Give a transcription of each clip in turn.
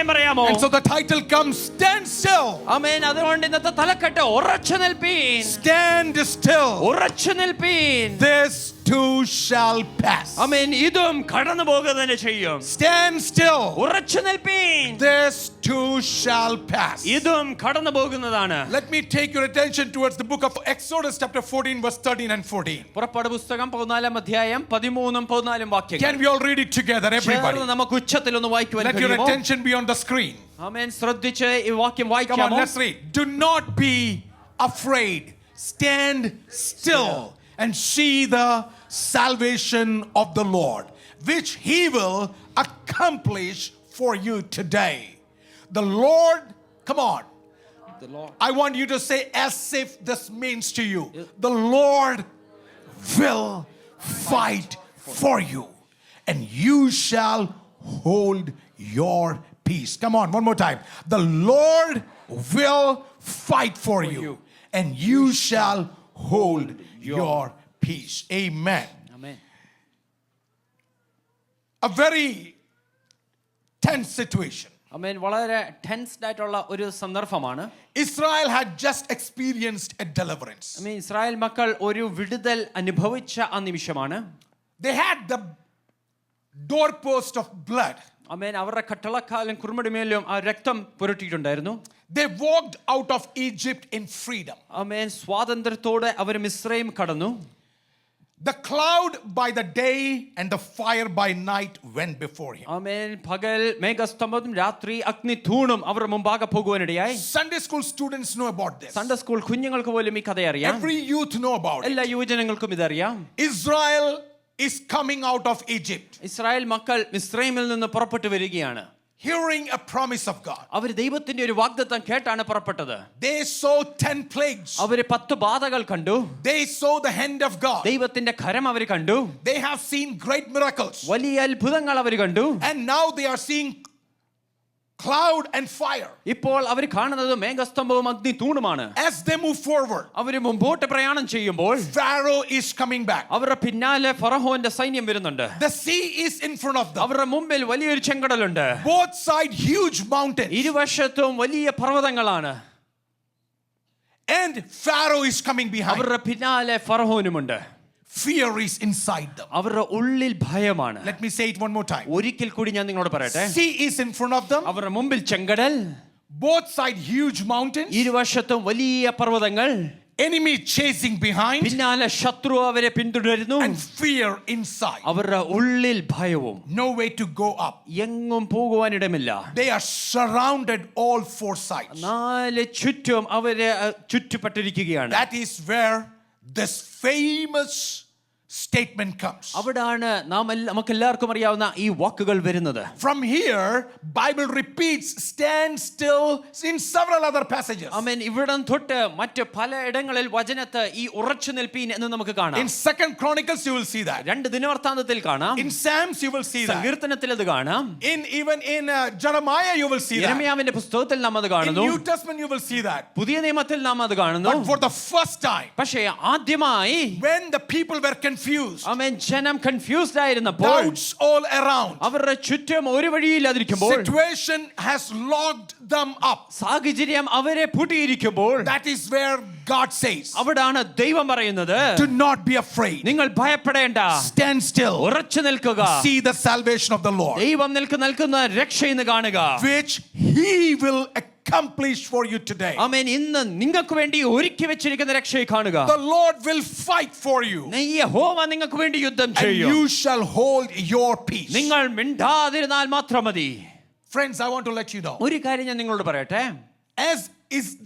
കാര്യം പറയാമോ? And so the title comes, Stand Still. ആമേൻ. അതുകൊണ്ട് ഇന്നത്തെ തലക്കെട്ട് ഉറച്ചു നിൽപ്പീൻ. Stand still. ഉറച്ചു നിൽപ്പീൻ. This too shall pass. ആമേൻ. ഇതും കടന്നു പോകുക തന്നെ ചെയ്യും. Stand still. ഉറച്ചു നിൽപ്പീൻ. This too shall pass. ഇതും കടന്നു പോകുന്നതാണ്. Let me take your attention towards the book of Exodus chapter 14 verse 13 and 14. പുറപ്പാട് പുസ്തകം 14 അധ്യായം 13 14 വാക്യങ്ങൾ. Can we all read it together, everybody? നമുക്ക് ഉച്ചത്തിൽ ഒന്ന് വായിക്കുവാൻ Let your കഴിയുമോ? attention be on the screen. ആമേൻ. ശ്രദ്ധിച്ച് ഈ വാക്യം Come on, വായിക്കാമോ? let's read. Do not be afraid. Stand still and see the salvation of the Lord, which he will accomplish for you today. The Lord, come on. The Lord. I want you to say as if this means to you. The Lord will fight for you, and you shall hold your peace. Come on, one more time. The Lord will fight for you, and you shall hold your peace. Amen. Amen. A very tense situation. ആമേൻ. വളരെ tensed ആയിട്ടുള്ള ഒരു സന്ദർഭമാണ്. Israel had just experienced a deliverance. Amen. Israel മക്കൾ ഒരു വിടുതൽ അനുഭവിച്ച ആ നിമിഷമാണ്. They had the doorpost of blood. ആമേൻ. അവരുടെ കട്ടളക്കാലും കുറുമടിമേലും ആ രക്തം പുരട്ടിയിട്ടുണ്ടായിരുന്നു. They walked out of Egypt in freedom. ആമേൻ. സ്വാതന്ത്ര്യത്തോടെ അവർ മിസ്രയീം കടന്നു. The cloud by the day and the fire by night went before him. ആമേൻ. പകൽ മേഘസ്തംഭവും രാത്രി അഗ്നി തൂണും അവർ മുമ്പാകെ പോകുവാനിടയായി. Sunday school students know about this. Sunday school കുഞ്ഞുങ്ങൾക്ക് പോലും ഈ കഥ അറിയാം. Every youth know about it. എല്ലാ യുവജനങ്ങൾക്കും ഇതറിയാം. Israel is coming out of Egypt, Israel മക്കൾ മിസ്രയീമിൽ നിന്ന് പുറപ്പെട്ടു വരികയാണ്. hearing a promise of God. അവർ ദൈവത്തിന്റെ ഒരു വാഗ്ദത്തം കേട്ടാണ് പുറപ്പെട്ടത്. They saw 10 plagues. അവർ 10 ബാധകൾ കണ്ടു. They saw the hand of God. ദൈവത്തിന്റെ കരം അവർ കണ്ടു. They have seen great miracles. വലിയ അത്ഭുതങ്ങൾ അവർ കണ്ടു. And now they are seeing cloud and fire. ഇപ്പോൾ അവർ കാണുന്നത് മേഘസ്തംഭവും അഗ്നി തൂണുമാണ്. As they move forward, അവർ മുമ്പോട്ട് പ്രയാണം ചെയ്യുമ്പോൾ Pharaoh is coming back. അവരുടെ പിന്നാലെ ഫറവോന്റെ സൈന്യം വരുന്നുണ്ട്. The sea is in front of them. അവരുടെ മുമ്പിൽ വലിയൊരു ചെങ്കടലുണ്ട്. Both side huge mountains. ഇരുവശത്തും വലിയ പർവ്വതങ്ങളാണ്. And Pharaoh is coming behind. അവരുടെ പിന്നാലെ ഫറവോനുമുണ്ട്. Fear is inside them. അവരുടെ ഉള്ളിൽ ഭയമാണ്. Let me say it one more time. ഒരിക്കൽ കൂടി ഞാൻ നിങ്ങളോട് പറയട്ടെ. Sea is in front of them. അവരുടെ മുമ്പിൽ ചെങ്കടൽ. Both side huge mountains. ഇരുവശത്തും വലിയ പർവ്വതങ്ങൾ. Enemy chasing behind. പിന്നാലെ ശത്രു അവരെ പിന്തുടരുന്നു. And fear inside. അവരുടെ ഉള്ളിൽ ഭയവും. No way to go up. എങ്ങും പോകുവാനിടമില്ല. They are surrounded all four sides. നാല് ചുറ്റും അവരെ ചുറ്റുപെട്ടിരിക്കുകയാണ്. That is where this famous statement comes. അവിടാണ് നമുക്കെല്ലാവർക്കും അറിയാവുന്ന ഈ വാക്കുകൾ വരുന്നത്. From here, Bible repeats stand still in several other passages. ആമേൻ. ഇവിടം തൊട്ട് മറ്റ് പല ഇടങ്ങളിൽ വചനത്തെ ഈ ഉറച്ചു നിൽപ്പീൻ എന്ന് നമുക്ക് കാണാം. In 2 Chronicles you will see that. രണ്ട് ദിനവൃത്താന്തത്തിൽ കാണാം. In Psalms you will see that. സങ്കീർത്തനത്തിൽ അത് കാണാം. Even in Jeremiah you will see that. യെരമ്യാവിന്റെ പുസ്തകത്തിൽ നാം അത് In കാണുന്നു. New Testament you will see that. പുതിയ നിയമത്തിൽ നാം അത് കാണുന്നു. But for the first time, പക്ഷേ ആദ്യമായി when the people were confused, ആമേൻ, ജനം കൺഫ്യൂസ്ഡ് ആയിരുന്നപ്പോൾ, doubts all around, അവരുടെ ചുറ്റും ഒരു വഴിയില്ലാതിരിക്കുമ്പോൾ, situation has locked them up. സാഹചര്യം അവരെ പൂട്ടിയിരിക്കുമ്പോൾ, That is where God says, അവിടാണ് ദൈവം പറയുന്നത്, do not be afraid. നിങ്ങൾ ഭയപ്പെടേണ്ട, Stand still. ഉറച്ചു നിൽക്കുക, See the salvation of the Lord, ദൈവം നിൽക്കുന്ന രക്ഷയെന്ന് കാണുക, which he will accomplish for you today. ആമേൻ. ഇന്ന് നിങ്ങൾക്ക് വേണ്ടി ഒരുക്കി വെച്ചിരിക്കുന്ന രക്ഷയെ കാണുക. The Lord will fight for you, യഹോവ നിങ്ങൾക്ക് വേണ്ടി യുദ്ധം and ചെയ്യും. you shall hold your peace. നിങ്ങൾ മിണ്ടാതിരുന്നാൽ മാത്രം മതി. Friends, I want to let you know, ഒരു കാര്യം ഞാൻ നിങ്ങളോട് പറയട്ടെ.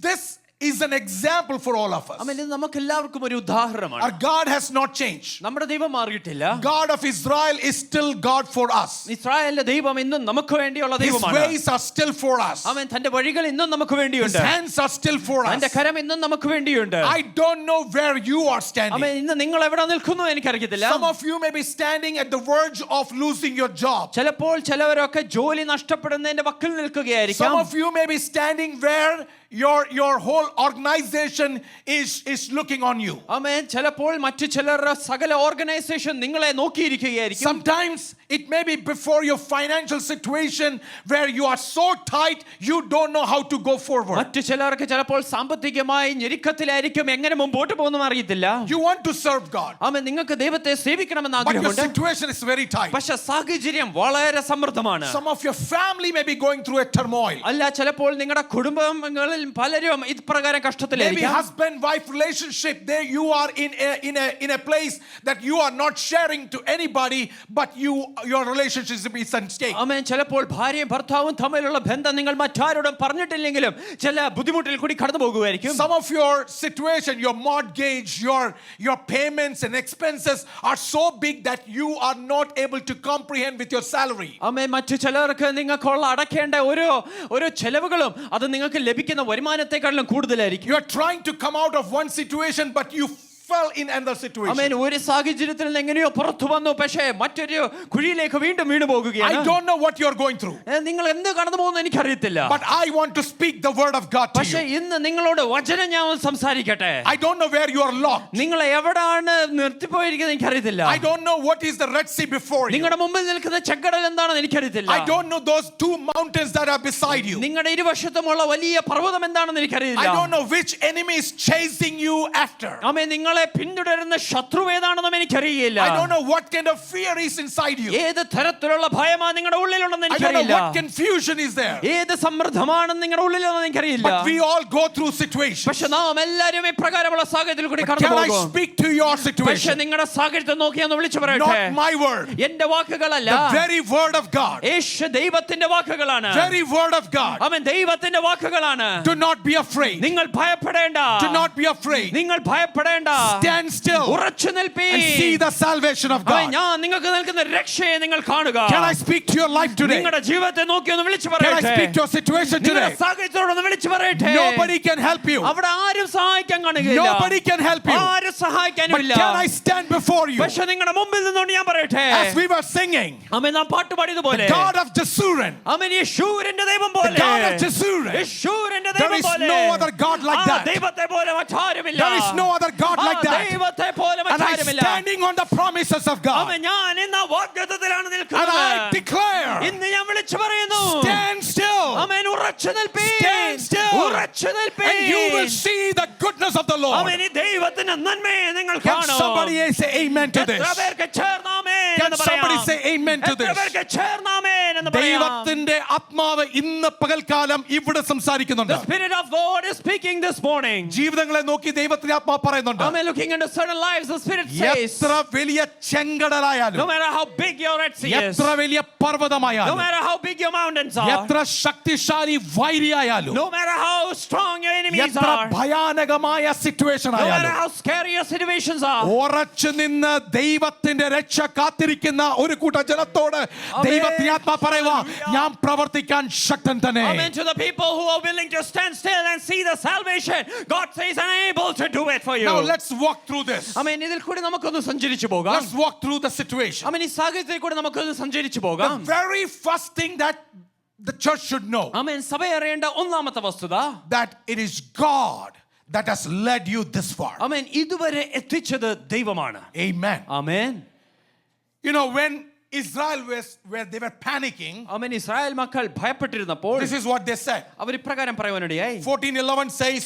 this is an example for all of us. ആമേൻ. ഇത് നമുക്ക് എല്ലാവർക്കും ഒരു ഉദാഹരണമാണ്. Our God has not changed. നമ്മുടെ ദൈവം മാറിയിട്ടില്ല. God of Israel is still God for us. ഇസ്രായേലിന്റെ ദൈവം ഇന്നും നമുക്ക് വേണ്ടിയുള്ള His ദൈവമാണ്. ways are still for us. ആമേൻ. തന്റെ വഴികൾ ഇന്നും നമുക്ക് His വേണ്ടിയുണ്ട്. hands are still for us. തന്റെ കരം ഇന്നും നമുക്ക് വേണ്ടിയുണ്ട്. I don't know where you are standing. ആമേൻ. ഇന്ന് നിങ്ങൾ എവിടെ നിൽക്കുന്നു എനിക്കറിയത്തില്ല. Some of you may be standing at the verge of losing your job. ചിലപ്പോൾ ചിലവരൊക്കെ ജോലി നഷ്ടപ്പെടുന്നതിന്റെ വക്കിൽ നിൽക്കുകയായിരിക്കാം. Some of you may be standing where your whole organization is looking on you. ആമേൻ. ചിലപ്പോൾ മറ്റു ചിലരുടെ സകല ഓർഗനൈസേഷൻ നിങ്ങളെ നോക്കിയിരിക്കുകയായിരിക്കും. Sometimes It may be before your financial situation where you are so tight you don't know how to go forward. മറ്റു ചിലർക്ക് ചിലപ്പോൾ സാമ്പത്തികമായി ഞെരുക്കത്തിലായിരിക്കും, എങ്ങനെ മുമ്പോട്ട് പോകുന്നു അറിയത്തില്ല. You want to serve God, ആമേൻ, നിങ്ങൾക്ക് ദൈവത്തെ സേവിക്കണമെന്ന് but your ആഗ്രഹമുണ്ട്. situation is very tight. പക്ഷെ സാഹചര്യം വളരെ സമ്മർദ്ദമാണ്. Some of your family may be going through a turmoil. അല്ല, ചിലപ്പോൾ നിങ്ങളുടെ കുടുംബങ്ങളിൽ പലരും ഇപ്രകാരം Maybe കഷ്ടത്തിലായിരിക്കും. husband-wife relationship, there you are in a place that you are not sharing to anybody, but your relationship is at stake. ആമേൻ, ചിലപ്പോൾ ഭാര്യയും ഭർത്താവും തമ്മിലുള്ള ബന്ധം നിങ്ങൾ മറ്റാരോടും പറഞ്ഞിട്ടില്ലെങ്കിലും ചില ബുദ്ധിമുട്ടിൽ കൂടി കടന്നു പോകുമായിരിക്കും. Some of your situation, your mortgage, your payments and expenses are so big that you are not able to comprehend with your salary. ആമേൻ, മറ്റു ചിലർക്ക് നിങ്ങൾക്കുള്ള അടക്കേണ്ട ഓരോ ചെലവുകളും അത് നിങ്ങൾക്ക് ലഭിക്കുന്ന വരുമാനത്തെക്കാളും കൂടുതലായിരിക്കും. You are trying to come out of one situation, but you fell in another situation. ആമേൻ, ഒരു സാഹചര്യത്തിൽ നിന്ന് എങ്ങനെയോ പുറത്തു വന്നു, പക്ഷേ മറ്റൊരു കുഴിയിലേക്ക് വീണ്ടും വീണു പോകുകയാണ്. I don't know what you are going through, നിങ്ങൾ എന്ത് കടന്നു പോകുന്നു എനിക്കറിയത്തില്ല. but I want to speak the word of God to പക്ഷേ you. ഇന്ന് നിങ്ങളോട് വചനം ഞാൻ സംസാരിക്കട്ടെ. I don't know where you are locked. നിങ്ങൾ എവിടാണ് നിർത്തിപ്പോയിരിക്കുന്നത് എനിക്കറിയത്തില്ല. I don't know what is the Red Sea before you. നിങ്ങളുടെ മുമ്പിൽ നിൽക്കുന്ന ചെങ്കടൽ എന്താണെന്ന് എനിക്കറിയത്തില്ല. I don't know those two mountains that are beside you. നിങ്ങളുടെ ഇരുവശത്തുമുള്ള വലിയ പർവ്വതം എന്താണെന്ന് എനിക്കറിയില്ല. I don't know which enemy is chasing you after. ആമേൻ, നിങ്ങളെ പിന്തുടരുന്ന ശത്രു ഏതാണെന്നും എനിക്കറിയില്ല. I don't know what kind of fear is inside you. ഏത് തരത്തിലുള്ള ഭയമാണ് നിങ്ങളുടെ ഉള്ളിലുണ്ടെന്ന് I don't know എനിക്കറിയില്ല. what confusion is there. ഏത് സമ്മർദ്ദമാണ് നിങ്ങളുടെ ഉള്ളിലുണ്ടെന്ന് എനിക്കറിയില്ല. But we all go through situations. പക്ഷെ നാം എല്ലാവരും ഇപ്രകാരമുള്ള സാഹചര്യത്തിൽ കൂടി But കടന്നു can I പോകും. speak to your പക്ഷെ situation? നിങ്ങളുടെ സാഹചര്യത്തെ നോക്കി ഒന്ന് വിളിച്ചു പറയട്ടെ. Not my word. എന്റെ വാക്കുകളല്ല, The very word of God. യേശു ദൈവത്തിന്റെ വാക്കുകളാണ്. Very word of God. ആമേൻ, ദൈവത്തിന്റെ വാക്കുകളാണ്. Do not be afraid. നിങ്ങൾ ഭയപ്പെടേണ്ട. Do not be afraid. നിങ്ങൾ ഭയപ്പെടേണ്ട. Stand still ഉറച്ചു and നിൽപ്പീൻ. see the salvation of amen, God. ഞാൻ നിങ്ങൾക്ക് നൽകുന്ന രക്ഷയെ നിങ്ങൾ കാണുക. Can I speak to your life today? നിങ്ങളുടെ ജീവിതത്തെ നോക്കി ഒന്ന് വിളിച്ചു Can I പറയട്ടെ. speak to your situation നിങ്ങളുടെ today? സാഹചര്യത്തോട് ഒന്ന് വിളിച്ചു പറയട്ടെ. Nobody can help you. അവിടെ ആരും സഹായിക്കാൻ കാണുകയില്ല. Nobody can help you. ആരും But സഹായിക്കാനുമില്ല. can I stand before you? പക്ഷെ നിങ്ങളുടെ മുമ്പിൽ നിന്നുകൊണ്ട് ഞാൻ പറയട്ടെ. As we were singing, ആമേൻ, നാം പാട്ടുപാടിയതുപോലെ the God of Jeshurun, ആമേൻ, യേശൂരിന്റെ ദൈവം the പോലെ, God of Jeshurun, യേശൂരിന്റെ there ദൈവം is പോലെ, no other God like ആ that. ദൈവത്തെ പോലെ മറ്റാരുമില്ല. There is no other God like that. ദൈവത്തെ പോലെ And I'm മറ്റാരുമില്ല. standing on the promises of God. ആമേൻ, ഞാൻ ഇന്ന് വാഗ്ദത്തത്തിലാണ് And I നിൽക്കുന്നത്. declare, ഇന്ന് ഞാൻ വിളിച്ചു പറയുന്നു, stand still. ആമേൻ, ഉറച്ചു നിൽപ്പീൻ. Stand still. ഉറച്ചു നിൽപ്പീൻ. And you will see the goodness of the Lord. ആമേൻ, ഈ ദൈവത്തിന്റെ നന്മയെ നിങ്ങൾ Can കാണും. somebody say amen to this? എത്ര പേർക്ക് ചേർന്ന് ആമേൻ Can എന്ന് പറയാം? somebody say amen to എത്ര this? പേർക്ക് ചേർന്ന് ആമേൻ എന്ന് പറയാം? ദൈവത്തിന്റെ ആത്മാവ് ഇന്ന് പകൽക്കാലം ഇവിടെ സംസാരിക്കുന്നുണ്ട്. The Spirit of God is speaking this morning. ജീവിതങ്ങളെ നോക്കി ദൈവത്തിന്റെ ആത്മാവ് പറയുന്നുണ്ട്. Amen. Looking into certain lives, the Spirit says, എത്ര വലിയ ചെങ്കടലായാലും, no matter how big your Red Sea is, എത്ര വലിയ no പർവ്വതമായാലും, matter how big your mountains are, എത്ര ശക്തിശാലി വൈരിയായാലും, no matter how strong your enemies എത്ര are, ഭയാനകമായ സിറ്റുവേഷൻ no matter ആയാലും, how scary your situations are, ഉറച്ചു നിന്ന് ദൈവത്തിന്റെ രക്ഷ കാത്തിരിക്കുന്ന ഒരു കൂട്ടം ജനത്തോട് ദൈവത്തിന്റെ ആത്മാ പറയുക, ഞാൻ പ്രവർത്തിക്കാൻ ശക്തൻ തന്നെ. amen, to the people who are willing to stand still and see the salvation, God says, I'm able to do it for you. Now let's walk through this. Amen. ഇതിൽ കൂടി നമുക്കൊന്ന് സഞ്ചരിച്ചു പോകാം. Let's walk through the situation. amen, ഈ സാഹചര്യത്തിൽ കൂടി നമുക്കൊന്ന് സഞ്ചരിച്ചു The പോകാം. very first thing that the church should know, amen, സഭ അറിയേണ്ട ഒന്നാമത്തെ വസ്തുത, that it is God that has led you this far. amen, ഇതുവരെ എത്തിച്ചത് ദൈവമാണ്. Amen. amen. You know, when Israel where they were panicking, amen, Israel മക്കൾ ഭയപ്പെട്ടിരുന്നപ്പോൾ this is what they said. അവർ ഇപ്രകാരം പറയുവാനിടയായി. 14:11 says,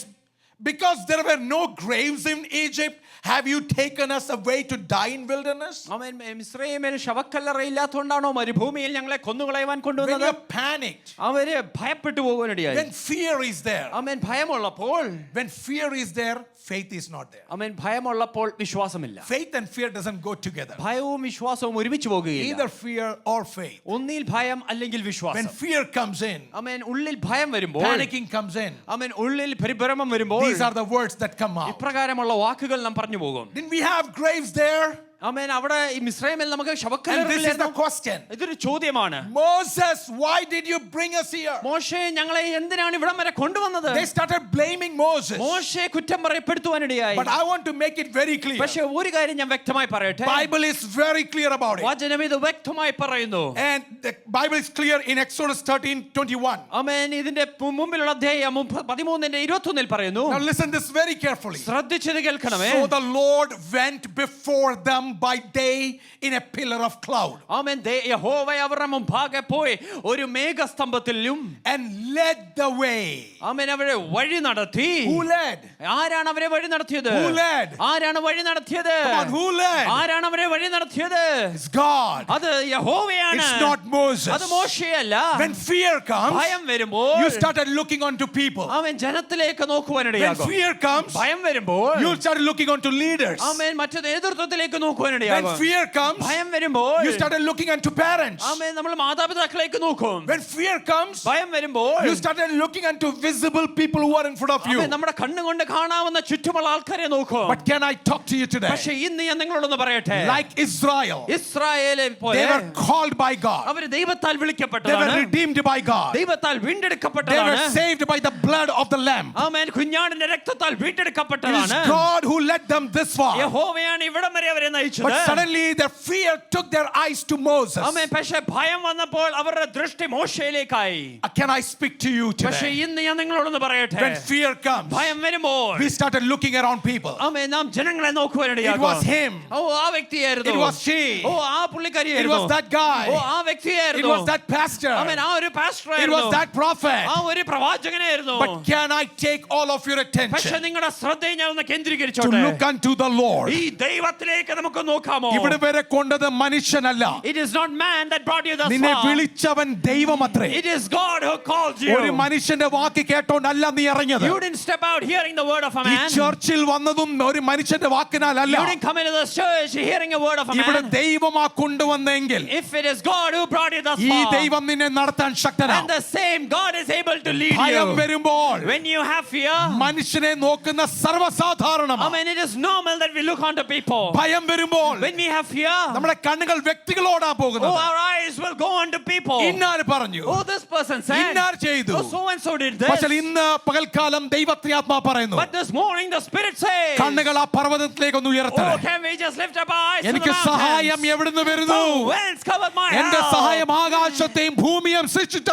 because there were no graves in Egypt, have you taken us away to die in wilderness? amen, മിസ്രയീമിൽ ശവക്കല്ലറയില്ലാത്തതുകൊണ്ടാണോ മരുഭൂമിയിൽ ഞങ്ങളെ കൊന്നുകളയുവാൻ When കൊണ്ടുവന്നത്? you're panicked, അവര് ഭയപ്പെട്ടു പോകുവാനിടയായി. when fear is there, amen, ഭയമുള്ളപ്പോൾ, when fear is there, faith is not there. amen, ഭയമുള്ളപ്പോൾ വിശ്വാസമില്ല. Faith and fear doesn't go together. ഭയവും വിശ്വാസവും ഒരുമിച്ച് പോകുകയില്ല. Either fear or faith. ഒന്നിൽ ഭയം അല്ലെങ്കിൽ When വിശ്വാസം. fear comes in, amen, ഉള്ളിൽ ഭയം വരുമ്പോൾ, panicking comes in, amen, ഉള്ളിൽ പരിഭ്രമം വരുമ്പോൾ, these are the words that come out. ഇപ്രകാരമുള്ള വാക്കുകൾ നാം പറഞ്ഞു പോകും. Didn't we have graves there? amen, അവിടെ ഈ മിസ്രയീമിൽ നമുക്ക് And this is the ശവക്കല്ലറയില്ലായിരുന്നു. question. ഇതൊരു ചോദ്യമാണ്. Moses, why did you bring us here? മോശെ ഞങ്ങളെ എന്തിനാണ് ഇവിടം വരെ കൊണ്ടുവന്നത്? They started blaming Moses. മോശെ കുറ്റം പറയപ്പെടുത്തുവാനിടയായി. But I want to make it very clear. പക്ഷേ ഒരു കാര്യം ഞാൻ വ്യക്തമായി പറയട്ടെ. Bible is very clear about it. വചനം ഇത് വ്യക്തമായി പറയുന്നു. And the Bible is clear in Exodus 13:21. ആമേൻ, ഇതിന്റെ മുമ്പിലുള്ള അധ്യായം 13:21 പറയുന്നു. Now listen this very carefully. ശ്രദ്ധിച്ചത് കേൾക്കണമേ. So the Lord went before them by day in a pillar of cloud. ആമേൻ. യഹോവ അവരുടെ മുമ്പാകെ പോയി ഒരു മേഘസ്തംഭത്തിലും And led the way. ആമേൻ അവരെ വഴി നടത്തി. Who led? ആരാണ് അവരെ വഴി നടത്തിയത്? Who led? ആരാണ് വഴി നടത്തിയത്? Come on, who led? ആരാണ് അവരെ വഴി നടത്തിയത്? It's God. അത് യഹോവയാണ്. It's not Moses. അത് മോശയല്ല. When fear comes, ഭയം വരുമ്പോൾ you started looking onto people. Amen ജനത്തിലേക്ക് When നോക്കുവാനിടയാകും. fear comes, ഭയം വരുമ്പോൾ you started looking onto leaders. ആമേൻ മറ്റു നേതൃത്വത്തിലേക്ക് When നോക്കുവാനിടയാകും. fear comes, ഭയം വരുമ്പോൾ you started looking onto parents. ആമേൻ നമ്മൾ മാതാപിതാക്കളിലേക്ക് നോക്കും. When fear comes, ഭയം വരുമ്പോൾ you started looking into visible people who are in front of you. ആമേൻ നമ്മുടെ കണ്ണുകൊണ്ട് കാണാവുന്ന ചുറ്റുമുള്ള ആൾക്കാരെ നോക്കും. But can I talk to you today? പക്ഷേ ഇന്ന് ഞാൻ നിങ്ങളോടൊന്ന് പറയട്ടെ. Like Israel, ഇസ്രായേലെ they പോലെ were called by God. അവർ ദൈവത്താൽ They were വിളിക്കപ്പെട്ടതാണ്. redeemed by God. ദൈവത്താൽ They വീണ്ടെടുക്കപ്പെട്ടതാണ്. were saved by the blood of the Lamb. ആമേൻ കുഞ്ഞാടിന്റെ രക്തത്താൽ It is വീണ്ടെടുക്കപ്പെട്ടതാണ്. God who led them this far. യഹോവയാണ് ഇവിടം വരെ അവരെ നയിച്ചത്. But suddenly their fear took their eyes to Moses. ആമേൻ. പക്ഷേ ഭയം വന്നപ്പോൾ അവരുടെ ദൃഷ്ടി മോശയിലേക്കായി. Can I speak to you പക്ഷേ today? ഇന്ന് ഞാൻ നിങ്ങളോടൊന്ന് പറയട്ടെ. When fear comes, ഭയം വരുമ്പോൾ we started looking around people. ആമേൻ നാം ജനങ്ങളെ It നോക്കുവാനിടയാകും. was him. ഓ ആ വ്യക്തിയായിരുന്നു. It was she. ഓ ആ It പുള്ളിക്കാരിയായിരുന്നു. was that guy. ഓ ആ വ്യക്തിയായിരുന്നു. It was that pastor. ആമേൻ ആ ഒരു It പാസ്റ്ററായിരുന്നു. was that prophet. ആ ഒരു പ്രവാചകനായിരുന്നു. But can I take all of your പക്ഷേ attention നിങ്ങളുടെ ശ്രദ്ധയെ ഞാൻ ഒന്ന് to കേന്ദ്രീകരിച്ചോട്ടെ. look unto the Lord? ഈ ദൈവത്തിലേക്ക് നമുക്ക് നോക്കാമോ? ഇവിടെ വരെ കൊണ്ടത് മനുഷ്യനല്ല, It is not man that brought you thus നിന്നെ far. വിളിച്ചവൻ ദൈവമത്രേ. It is God who called you. ഒരു മനുഷ്യന്റെ വാക്ക് കേട്ടോണ്ടല്ല നീ ഇറങ്ങിയത്. You didn't step out hearing the word of a ഈ man. ചർച്ചിൽ വന്നതും ഒരു മനുഷ്യന്റെ വാക്കിനാലല്ല. You didn't come into the church hearing a word of a ഇവിടെ man. ദൈവമാ കൊണ്ടുവന്നെങ്കിൽ If it is God who brought you thus ഈ far, ദൈവം നിന്നെ നടത്താൻ and ശക്തനാണ്. the same God is able to lead ഭയം you. വരുമ്പോൾ When you have fear, മനുഷ്യനെ നോക്കുന്ന സർവ്വസാധാരണമാണ്. I mean, it is normal that we look onto people. ഭയം വരുമ്പോൾ When we have fear, നമ്മുടെ കണ്ണുകൾ വ്യക്തികളോടാ oh, പോകുന്നത്. our eyes will go onto people. ഇന്നാര് പറഞ്ഞു, Oh, this person said. ഇന്നാർ ചെയ്തു. Oh, so and so did this. പക്ഷേ ഇന്ന് പകൽക്കാലം ദൈവത്യാത്മാ പറയുന്നു, But this morning the Spirit says, കണ്ണുകൾ ആ പർവ്വതത്തിലേക്ക് ഒന്ന് oh, ഉയർത്തണേ. can we just lift up our eyes to the എനിക്ക് സഹായം mountains? എവിടുന്ന് വരുന്നു? From whence cometh my എന്റെ help? സഹായം ആകാശത്തെയും ഭൂമിയും സൃഷ്ടിച്ച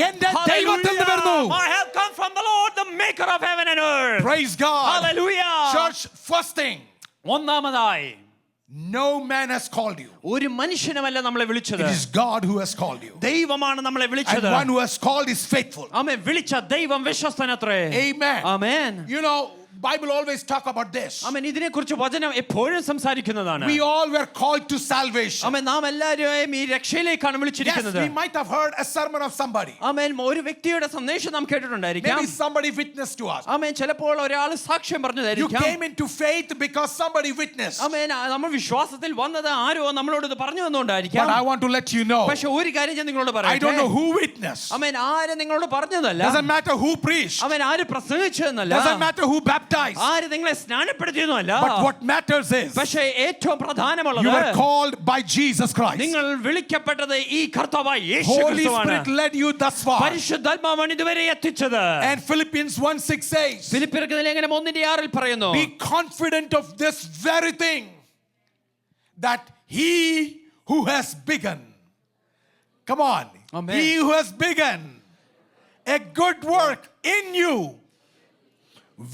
എന്റെ ദൈവത്തിൽ നിന്ന് വരുന്നു. Hallelujah. My help comes from the Lord, the maker of heaven and earth. Praise God. Hallelujah. Church, first thing, ഒന്നാമതായി no man has called you. ഒരു മനുഷ്യനുമല്ല നമ്മളെ It വിളിച്ചത്. is God who has called you. ദൈവമാണ് നമ്മളെ And വിളിച്ചത്. one who has called is faithful. ആമേൻ. വിളിച്ച ദൈവം വിശ്വസ്തനത്രേ. Amen. Amen. You know, Bible always talk about this. ആമേൻ. ഇതിനെക്കുറിച്ച് വചനം എപ്പോഴും സംസാരിക്കുന്നതാണ്. We all were called to salvation. ആമേൻ. നാം എല്ലാവരെയും ഈ രക്ഷയിലേക്കാണ് Yes, വിളിച്ചിരിക്കുന്നത്. we might have heard a sermon of somebody. ആമേൻ. ഒരു വ്യക്തിയുടെ സന്ദേശം നാം കേട്ടിട്ടുണ്ടായിരിക്കാം. Maybe somebody witnessed to us. ആമേൻ. ചിലപ്പോൾ ഒരാൾ സാക്ഷ്യം You പറഞ്ഞതായിരിക്കാം. came into faith because somebody witnessed. ആമേൻ. നമ്മൾ വിശ്വാസത്തിൽ വന്നത് ആരോ നമ്മളോട് ഇത് പറഞ്ഞു തന്നുകൊണ്ടായിരിക്കാം. But I want to let you know, പക്ഷെ ഒരു കാര്യം ഞാൻ നിങ്ങളോട് I don't know പറയട്ടെ. who witnessed. ആമേൻ. ആര് നിങ്ങളോട് പറഞ്ഞതല്ല. Doesn't matter who preached. ആമേൻ. ആര് പ്രസംഗിച്ചതെന്നല്ല. Doesn't matter who baptized. ആര് നിങ്ങളെ സ്നാനപ്പെടുത്തിയെന്നല്ല. But what matters is പക്ഷേ ഏറ്റവും പ്രധാനമുള്ളത് you were called by Jesus Christ. നിങ്ങൾ വിളിക്കപ്പെട്ടത് ഈ കർത്താവായ യേശു Holy ക്രിസ്തുവാണ്. Spirit led you thus far. പരിശുദ്ധാത്മാവാണ് ഇതുവരെ എത്തിച്ചത്. And Philippians 1:6 says, ഫിലിപ്പിയർക്ക് ലേഖനം 1:6 പറയുന്നു, be confident of this very thing, that he who has begun, come on, Amen. he who has begun a good work in you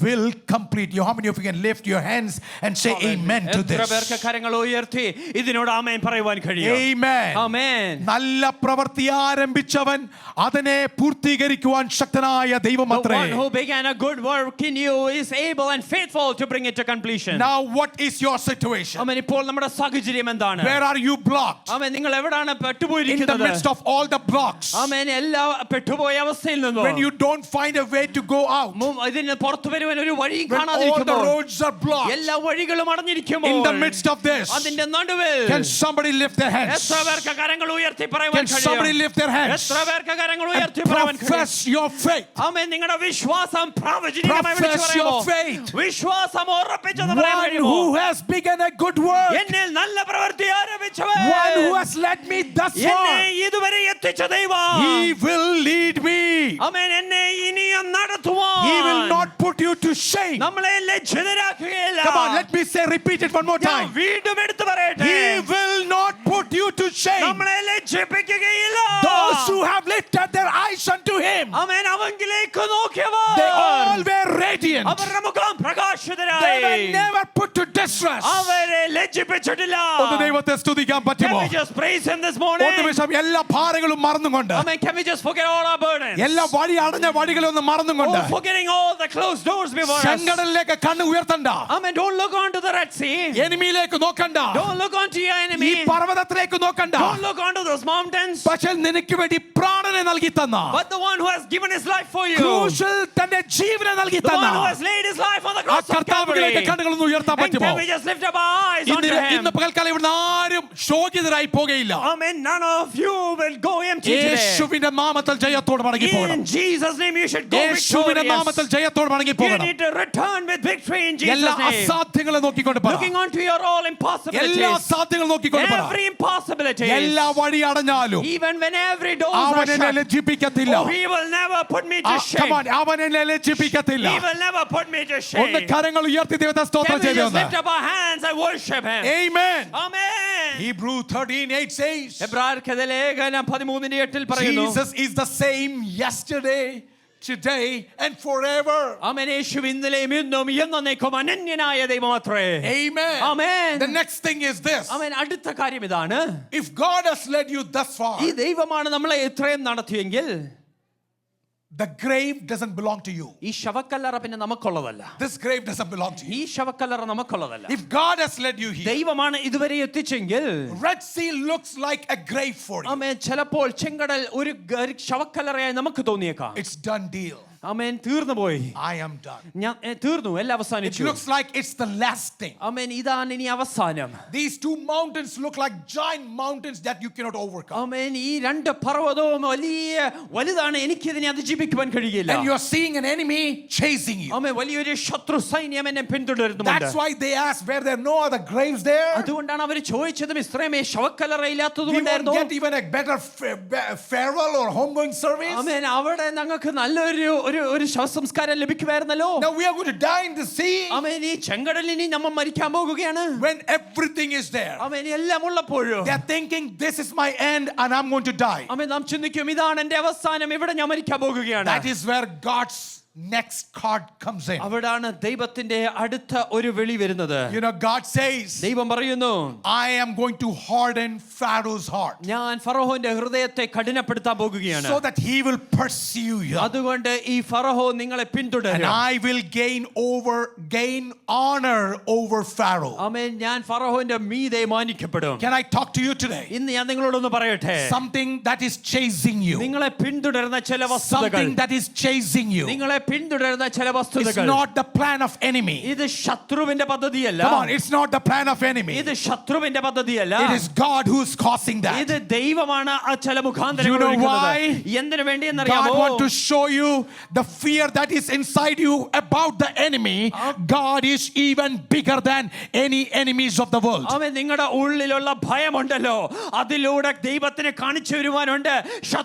will complete you. How many of you can lift your hands and say amen to എത്ര പേർക്ക് this? കരങ്ങൾ ഉയർത്തി ഇതിനോട് ആമേൻ പറയുവാൻ കഴിയും? Amen. ആമേൻ. നല്ല പ്രവൃത്തി ആരംഭിച്ചവൻ അതിനെ പൂർത്തീകരിക്കുവാൻ ശക്തനായ The ദൈവമത്രേ. one who began a good work in you is able and faithful to bring it to completion. Now what is your situation? ആമേൻ. ഇപ്പോൾ നമ്മുടെ സാഹചര്യം എന്താണ്? Where are you blocked? ആമേൻ. നിങ്ങൾ എവിടാണ് In the പെട്ടുപോയിരിക്കുന്നത്? midst of all the blocks, ആമേൻ. എല്ലാ പെട്ടുപോയ അവസ്ഥയിൽ നിന്നും when you don't find a way to go out, ഇതിന് പുറത്തു വരുവാൻ ഒരു വഴിയും when all the കാണാതിരിക്കുമ്പോൾ, roads are blocked, എല്ലാ വഴികളും അടഞ്ഞിരിക്കുമ്പോൾ, in the midst of this, അതിന്റെ നടുവിൽ can somebody lift their hands? എത്ര പേർക്ക് കരങ്ങൾ ഉയർത്തി പറയുവാൻ Can somebody കഴിയും? lift their hands എത്ര പേർക്ക് കരങ്ങൾ and ഉയർത്തി പറയുവാൻ കഴിയും? profess your faith? ആമേൻ. നിങ്ങളുടെ വിശ്വാസം പ്രാവചനികമായി വിളിച്ചു Profess your പറയുമോ? faith. വിശ്വാസം ഉറപ്പിച്ചെന്ന് പറയാൻ One കഴിയുമോ? who has begun a good work, എന്നിൽ നല്ല പ്രവൃത്തി ആരംഭിച്ചവൻ, one who has led me thus എന്നെ far, ഇതുവരെ എത്തിച്ച ദൈവം, he will lead me. ആമേൻ. എന്നെ ഇനിയും നടത്തുവാൻ He will not put you to shame. നമ്മളെ ലജ്ജിതരാക്കുകയില്ല. Come on, let me say, repeat it one more ഞാൻ time. വീണ്ടും എടുത്തു പറയട്ടെ. He will not put you to shame. നമ്മളെ ലജ്ജിപ്പിക്കുകയില്ല. Those who have lifted their eyes unto him, amen. അവങ്കിലേക്ക് നോക്കിയവർ they all were radiant. അവരുടെ മുഖം They were പ്രകാശിതരായി. never put to distress. അവരെ ലജ്ജിപ്പിച്ചിട്ടില്ല. ഒന്ന് ദൈവത്തെ സ്തുതിക്കാൻ Can പറ്റുമോ? we just praise him this morning? ഒരു നിമിഷം എല്ലാ ഭാരങ്ങളും മറന്നുകൊണ്ട്, Amen. Can we just forget all our burdens? എല്ലാ വഴി അടഞ്ഞ വഴികളൊന്നും മറന്നുകൊണ്ട്, Oh, forgetting all the closed doors before us. ചെങ്കടലിലേക്ക് കണ്ണ് ഉയർത്തണ്ട, Amen. Don't look onto the Red Sea. എനിമിയിലേക്ക് നോക്കണ്ട, Don't look onto your ഈ enemy. പർവ്വതത്തിലേക്ക് നോക്കണ്ട. Don't look onto those mountains. പക്ഷേ നിനക്ക് വേണ്ടി പ്രാണനെ നൽകി തന്ന, But the one who has given his life for you. ക്രൂശിൽ തന്റെ ജീവനെ നൽകി The തന്ന one who has laid his life on the ആ cross of കർത്താവിലേക്ക് Calvary. കണ്ണുകളൊന്ന് ഉയർത്താൻ And പറ്റുമോ? can we just lift up our eyes ഇന്ന് onto him? ഇന്ന് പകൽക്കാലം ഇവിടുന്ന് ആരും ശോകിതരായി പോകുകയില്ല. Amen. None of you will go empty today. യേശുവിന്റെ നാമത്തിൽ ജയത്തോട് മടങ്ങി പോകണം. In Jesus' name you should go യേശുവിന്റെ നാമത്തിൽ victorious. ജയത്തോട് മടങ്ങി You പോകണം. need to return with victory in Jesus' എല്ലാ name. അസാധ്യങ്ങളെ നോക്കിക്കൊണ്ട് പറ, Looking onto your all എല്ലാ impossibilities. അസാധ്യങ്ങളും നോക്കിക്കൊണ്ട് പറ, Every impossibility. എല്ലാ വഴി അടഞ്ഞാലും Even when every door അവൻ is എന്നെ shut. ലജ്ജിപ്പിക്കത്തില്ല. Oh, he will never put me to shame. Come on, അവൻ എന്നെ ലജ്ജിപ്പിക്കത്തില്ല. He will never put me to ഒന്ന് shame. കരങ്ങൾ ഉയർത്തി ദൈവത്തെ സ്തോത്രം Can we just ചെയ്തു. lift up our hands and worship him? Amen. Amen. Hebrew 13:8 says, എബ്രായർക്കെതിരെ ലേഖനം 13:8 പറയുന്നു. Jesus is the same yesterday, today and forever. ആമേൻ. യേശു ഇന്നലെയും ഇന്നും എന്നേക്കും അനന്യനായ ദൈവമത്രേ. Amen. Amen. The next thing is this. ആമേൻ. അടുത്ത കാര്യം ഇതാണ്. If God has led you thus far, ഈ ദൈവമാണ് നമ്മളെ ഇത്രയും നടത്തിയെങ്കിൽ the grave doesn't belong to you. ഈ ശവക്കല്ലറ പിന്നെ നമുക്കുള്ളതല്ല. This grave doesn't belong to you. ഈ ശവക്കല്ലറ നമുക്കുള്ളതല്ല. If God has led you here, ദൈവമാണ് ഇതുവരെ എത്തിച്ചെങ്കിൽ Red Sea looks like a grave for you. ആമേൻ. ചിലപ്പോൾ ചെങ്കടൽ ഒരു ശവക്കല്ലറയായി നമുക്ക് തോന്നിയേക്കാം. It's done deal. ആമേൻ. തീർന്നു പോയി. I am done. ഞാൻ തീർന്നു, എല്ലാം It അവസാനിച്ചു. looks like it's the last thing. ആമേൻ. ഇതാണ് ഇനി അവസാനം. These two mountains look like giant mountains that you cannot overcome. ആമേൻ. ഈ രണ്ട് പർവ്വതവും വലുതാണ്, എനിക്കിതിനെ അതിജീവിക്കുവാൻ കഴിയില്ല. And you are seeing an enemy chasing you. ആമേൻ. വലിയൊരു ശത്രു സൈന്യം എന്നെ പിന്തുടരുന്നുണ്ട്. That's why they asked, were there no other graves there? അതുകൊണ്ടാണ് അവർ ചോദിച്ചതും ഇസ്രായേലേ ശവക്കല്ലറയില്ലാത്തത് We won't കൊണ്ടായിരുന്നു. get even a better farewell or homegoing service. ആമേൻ. അവിടെ ഞങ്ങൾക്ക് നല്ലൊരു ശവസംസ്കാരം ലഭിക്കുമായിരുന്നല്ലോ. Now we are going to die in the sea. ആമേൻ. ഈ ചെങ്കടലിൽ ഇനി നമ്മൾ മരിക്കാൻ പോകുകയാണ്. When everything is there, ആമേൻ. എല്ലാം ഉള്ളപ്പോഴും they are thinking, this is my end and I'm going to die. ആമേൻ. നാം ചിന്തിക്കും, ഇതാണ് എന്റെ അവസാനം, ഇവിടെ ഞാൻ മരിക്കാൻ പോകുകയാണ്. That is where God's next card comes in. അവിടാണ് ദൈവത്തിന്റെ അടുത്ത ഒരു വിളി വരുന്നത്. You know, God says, ദൈവം പറയുന്നു, I am going to harden Pharaoh's heart ഞാൻ ഫറവോന്റെ ഹൃദയത്തെ കഠിനപ്പെടുത്താൻ പോകുകയാണ്. so that he will pursue you. അതുകൊണ്ട് ഈ ഫറവോ നിങ്ങളെ And പിന്തുടരും. I will gain honor over Pharaoh. ആമേൻ. ഞാൻ ഫറവോന്റെ മീതെ മാനിക്കപ്പെടും. Can I talk to you today? ഇന്ന് ഞാൻ നിങ്ങളോടൊന്ന് പറയട്ടെ. Something that is chasing you. നിങ്ങളെ പിന്തുടരുന്ന ചില വസ്തുതകൾ, Something that is chasing you. നിങ്ങളെ പിന്തുടരുന്ന ചില It's വസ്തുതകൾ, not the plan of enemy. ഇത് ശത്രുവിന്റെ പദ്ധതിയല്ല. Come on, it's not the plan of enemy. ഇത് ശത്രുവിന്റെ പദ്ധതിയല്ല. It is God who's causing that. ഇത് ദൈവമാണ് ആ ചില മുഖാന്തരങ്ങൾ You know ഒഴുക്കുന്നത്. why? എന്തിനു വേണ്ടി God എന്നറിയാമോ? wants to show you the fear that is inside you about the enemy. God is even bigger than any enemies of the world. അവൻ നിങ്ങളുടെ ഉള്ളിലുള്ള ഭയമുണ്ടല്ലോ, അതിലൂടെ ദൈവത്തിന് കാണിച്ചു വരുവാനുണ്ട്.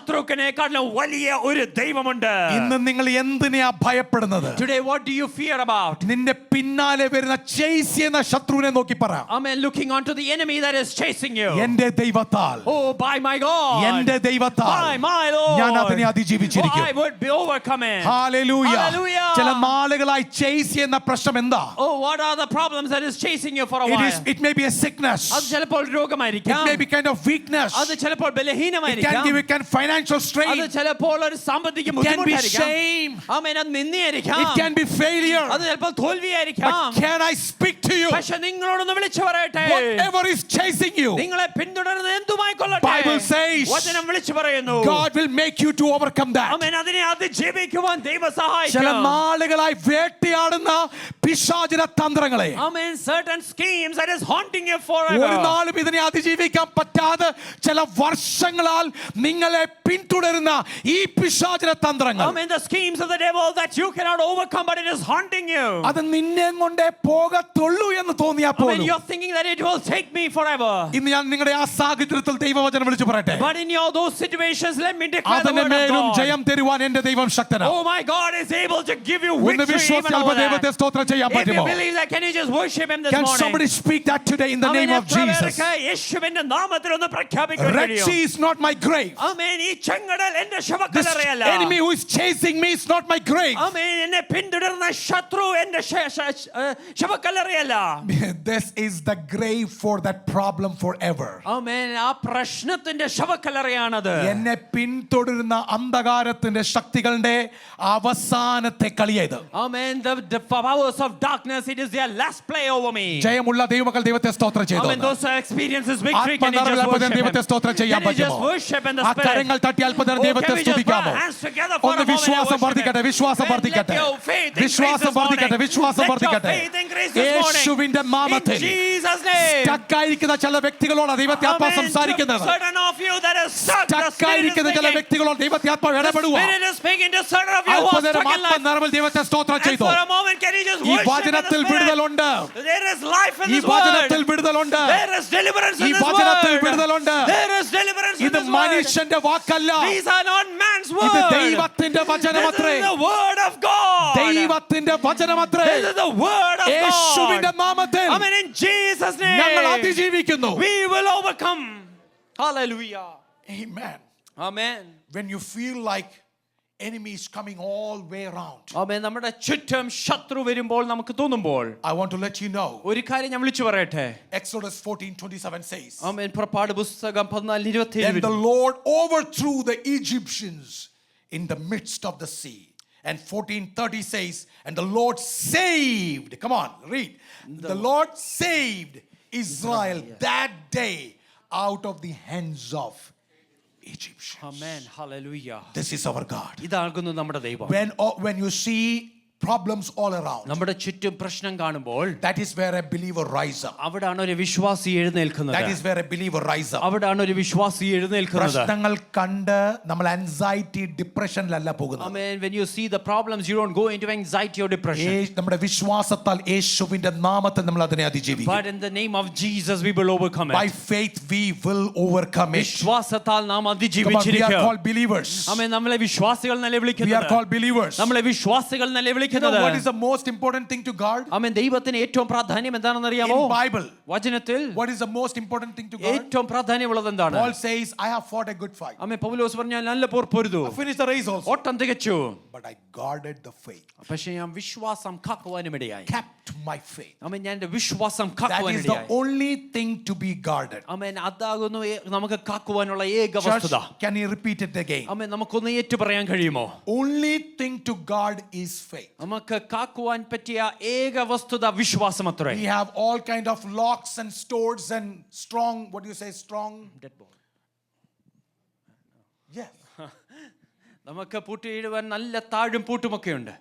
ശത്രുക്കനെക്കാളും വലിയ ഒരു ദൈവമുണ്ട്. ഇന്ന് നിങ്ങൾ എന്തിനെയാ ഭയപ്പെടുന്നത്? Today what do you fear about? നിന്റെ പിന്നാലെ വരുന്ന ചേസ് ചെയ്യുന്ന ശത്രുവിനെ നോക്കി പറ, Amen. Looking onto the enemy that is chasing you. എന്റെ ദൈവത്താൽ, Oh, by my God. എന്റെ By ദൈവത്താൽ my Lord. ഞാൻ അതിനെ Oh, അതിജീവിച്ചിരിക്കും. I would be overcoming. Hallelujah. Hallelujah. ചില നാളുകളായി ചേസ് ചെയ്യുന്ന പ്രശ്നം എന്താ? Oh, what are the problems that is chasing you for a while? It may be a sickness. അത് ചിലപ്പോൾ It രോഗമായിരിക്കാം. may be kind of weakness. അത് ചിലപ്പോൾ It can ബലഹീനമായിരിക്കാം. give you financial strain. അത് ചിലപ്പോൾ ഒരു സാമ്പത്തിക It can be ബുദ്ധിമുട്ടായിരിക്കാം. shame. ആമേൻ. അത് നിന്ദയായിരിക്കാം. It can be failure. അത് ചിലപ്പോൾ തോൽവിയായിരിക്കാം. But can I speak to you? പക്ഷെ നിങ്ങളോടൊന്ന് വിളിച്ചു പറയട്ടെ, Whatever is chasing you, നിങ്ങളെ പിന്തുടരുന്നത് എന്തുമായി കൊള്ളട്ടെ, Bible says, വചനം വിളിച്ചു പറയുന്നു, God will make you to overcome that. ആമേൻ. അതിനെ അതിജീവിക്കുവാൻ ദൈവം ചില സഹായിക്കും. നാളുകളായി വേട്ടയാടുന്ന പിശാചിന തന്ത്രങ്ങളെ, Amen. Certain schemes that is haunting you ഒരു forever. നാളും ഇതിനെ അതിജീവിക്കാൻ പറ്റാതെ ചില വർഷങ്ങളാൽ നിങ്ങളെ പിന്തുടരുന്ന ഈ പിശാചിന തന്ത്രങ്ങൾ, Amen. The schemes of the devil that you cannot overcome, but it is haunting you. അത് നിന്നെ കൊണ്ടേ പോകത്തുള്ളൂ എന്ന് തോന്നിയാൽ Amen. പോലും You're thinking that it will take me forever. ഇന്ന് ഞാൻ നിങ്ങളുടെ ആ സാഹചര്യത്തിൽ ദൈവവചനം വിളിച്ചു പറയട്ടെ, But in all those situations, let me declare the അതിന്റെ word of മേലും God. ജയം തരുവാൻ എന്റെ ദൈവം ശക്തനാണ്. Oh, my God is able to give give you ഒന്ന് victory even വിശ്വസിച്ചാൽ over ദൈവത്തെ that. സ്തോത്രം ചെയ്യാൻ If you പറ്റുമോ? believe that, can you just worship him this Can morning? somebody speak that today in the name of Jesus? യേശുവിന്റെ നാമത്തിൽ ഒന്ന് പ്രഖ്യാപിക്കാൻ Red കഴിയും. Sea is not my grave. ആമേൻ. ഈ ചെങ്കടൽ എന്റെ This ശവക്കല്ലറയല്ല. enemy who is chasing me is not my grave. ആമേൻ. എന്നെ പിന്തുടരുന്ന ശത്രു എന്റെ ശവക്കല്ലറയല്ല. This is the grave for that problem forever. ആമേൻ. ആ പ്രശ്നത്തിന്റെ ശവക്കല്ലറയാണത്. എന്നെ പിന്തുടരുന്ന അന്ധകാരത്തിന്റെ ശക്തികളുടെ അവസാനത്തെ കളിയത്. Amen. The powers of darkness, it is their last play over me. ജയമുള്ള ദൈവമക്കൾ ദൈവത്തെ സ്തോത്രം ചെയ്തു. Amen. Those who experiences victory, can you just ആത്മനിറവിൽ ദൈവത്തെ worship സ്തോത്രം him? ചെയ്യാൻ Can you just പറ്റുമോ? worship in the ആ spirit? കരങ്ങൾ തട്ടി അല്പനേരം ദൈവത്തെ Can we just put സ്തുതിക്കാമോ? our hands together for a ഒന്ന് moment and വിശ്വാസം worship വർദ്ധിക്കട്ടെ, him? വിശ്വാസം Let വർദ്ധിക്കട്ടെ, your faith increase വിശ്വാസം this morning. വർദ്ധിക്കട്ടെ, വിശ്വാസം Let your വർദ്ധിക്കട്ടെ. faith increase this morning. യേശുവിന്റെ നാമത്തിൽ In Jesus' name. സ്റ്റക്കായിരിക്കുന്ന ചില വ്യക്തികളോട് ദൈവത്തെ ആത്മാവ് Amen. സംസാരിക്കുന്നത്. To certain of you that are stuck, the Spirit is സ്റ്റക്കായിരിക്കുന്ന ചില speaking. വ്യക്തികളോട് ദൈവത്തെ ആത്മാവ് The ഇടപെടുക. Spirit is speaking to certain of you who are അല്പനേരം stuck in life. ആത്മനിറവിൽ ദൈവത്തെ സ്തോത്രം And ചെയ്തു. for a moment, can you just ഈ worship in the വചനത്തിൽ Spirit? വിടുതലുണ്ട്. There is life in ഈ this word. വചനത്തിൽ വിടുതലുണ്ട്. There is deliverance ഈ in this വചനത്തിൽ word. വിടുതലുണ്ട്. There is deliverance in ഇത് this word. മനുഷ്യന്റെ വാക്കല്ല, These are not man's ഇത് word. ദൈവത്തിന്റെ This വചനമത്രേ. is the word of God. ദൈവത്തിന്റെ വചനമത്രേ. This is the word of യേശുവിന്റെ God. നാമത്തിൽ I mean, in Jesus' name, ഞങ്ങൾ അതിജീവിക്കുന്നു. we will overcome. Hallelujah. Amen. Amen. When you feel like enemy is coming all way around, Amen. നമ്മുടെ ചുറ്റും ശത്രു വരുമ്പോൾ നമുക്ക് തോന്നുമ്പോൾ I want to let you know ഒരു കാര്യം ഞാൻ വിളിച്ചു പറയട്ടെ. Exodus 14:27 says, ആമേൻ. പുറപ്പാട് പുസ്തകം 14:27. Then the Lord overthrew the Egyptians in the midst of the sea. And 14:30 says, and the Lord saved, come on, read. The Lord saved Israel that day out of the hands of Egyptians. Amen. Hallelujah. This is our God. ഇതാകുന്നു നമ്മുടെ ദൈവം. When you see problems all around, നമ്മുടെ ചുറ്റും പ്രശ്നം കാണുമ്പോൾ that is where a believer rise up. അവിടാണ് ഒരു വിശ്വാസി എഴുന്നേൽക്കുന്നത്. That is where a believer rise up. അവിടാണ് ഒരു വിശ്വാസി എഴുന്നേൽക്കുന്നത്. പ്രശ്നങ്ങൾ കണ്ട് നമ്മൾ anxiety depressionലല്ല പോകുന്നത്. Amen. When you see the problems, you don't go into anxiety or depression. നമ്മുടെ വിശ്വാസത്താൽ യേശുവിന്റെ നാമത്തിൽ നമ്മൾ അതിനെ അതിജീവിക്കും. But in the name of Jesus, we will overcome By it. faith we will overcome it. വിശ്വാസത്താൽ നാം Come on, we are അതിജീവിച്ചിരിക്കും. called believers. ആമേൻ. നമ്മളെ വിശ്വാസികൾ എന്നല്ലേ We are വിളിക്കുന്നത്. called believers. നമ്മളെ വിശ്വാസികൾ എന്നല്ലേ You know വിളിക്കുന്നത്. what is the most important thing to guard? ആമേൻ. ദൈവത്തിന് ഏറ്റവും പ്രാധാന്യം എന്താണെന്ന് അറിയാമോ? In Bible, വചനത്തിൽ what is the most important thing to guard? ഏറ്റവും പ്രാധാന്യമുള്ളത് എന്താണ്? Paul says, I have fought a good fight. ആമേൻ. പൗലോസ് പറഞ്ഞാൽ നല്ല പോർ പൊരുതു. I finished the race also. ഓട്ടം തികച്ചു. But I guarded the faith. പക്ഷേ ഞാൻ വിശ്വാസം കാക്കുവാനും ഇടയായി. Kept my faith. ആമേൻ. ഞാൻ എൻ്റെ വിശ്വാസം That കാക്കുവാനും is the ഇടയായി. only thing to be guarded. ആമേൻ. അതാകുന്നു നമുക്ക് കാക്കുവാനുള്ള ഏക Church, വസ്തുത. can you repeat it again? ആമേൻ. നമുക്കൊന്ന് ഏറ്റു പറയാൻ കഴിയുമോ? Only thing to guard is faith. നമുക്ക് കാക്കുവാൻ പറ്റിയ ഏക വസ്തുത വിശ്വാസം അത്രേ. We have all kind of locks and stores and strong, what do you say, strong? Yes. നമുക്ക് പൂട്ടിയിടുവാൻ നല്ല താഴും പൂട്ടുമൊക്കെ ഉണ്ട്.